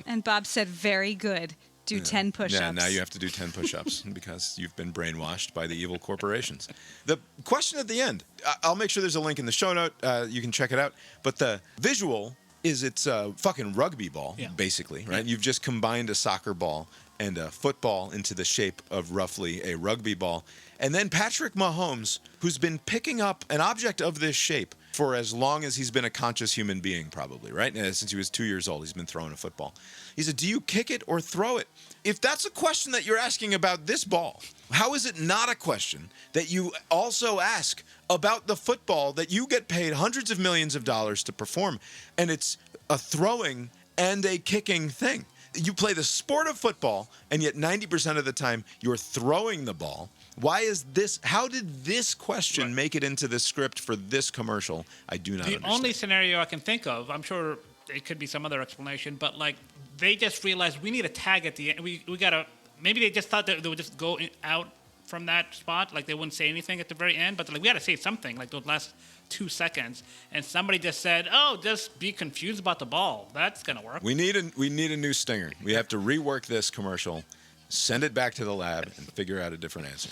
And Bob said, very good. Do 10 push-ups. Yeah, now you have to do 10 push-ups because you've been brainwashed by the evil corporations. The question at the end, I'll make sure there's a link in the show note. You can check it out. But the visual is it's a fucking rugby ball, basically, right? You've just combined a soccer ball and a football into the shape of roughly a rugby ball. And then Patrick Mahomes, who's been picking up an object of this shape for as long as he's been a conscious human being, probably, right? Since he was 2 years old, he's been throwing a football. He said, do you kick it or throw it? If that's a question that you're asking about this ball, how is it not a question that you also ask about the football that you get paid hundreds of millions of dollars to perform? And it's a throwing and a kicking thing. You play the sport of football, and yet 90% of the time you're throwing the ball. Why is this? How did this question make it into the script for this commercial? I do not understand. The only scenario I can think of, I'm sure it could be some other explanation, but like they just realized we need a tag at the end. We gotta. Maybe they just thought that they would just go out from that spot, like they wouldn't say anything at the very end. But like we gotta say something, like those last 2 seconds. And somebody just said, "Oh, just be confused about the ball." That's gonna work. We need a new stinger. We have to rework this commercial. Send it back to the lab and figure out a different answer.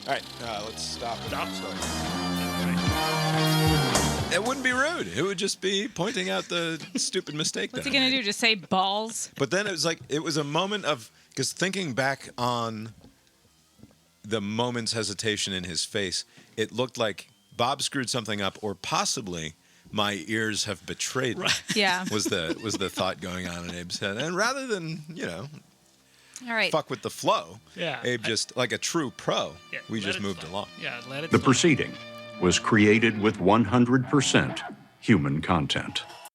All right, let's stop. It wouldn't be rude. It would just be pointing out the stupid mistake. What's he going to do? Just say balls? But then it was a moment of, because thinking back on the moment's hesitation in his face, it looked like Bob screwed something up, or possibly my ears have betrayed me. Yeah. Was the thought going on in Abe's head. And rather than, all right, fuck with the flow. Yeah. Abe just, like a true pro, we just moved along. Yeah, let it The proceeding was created with 100% human content.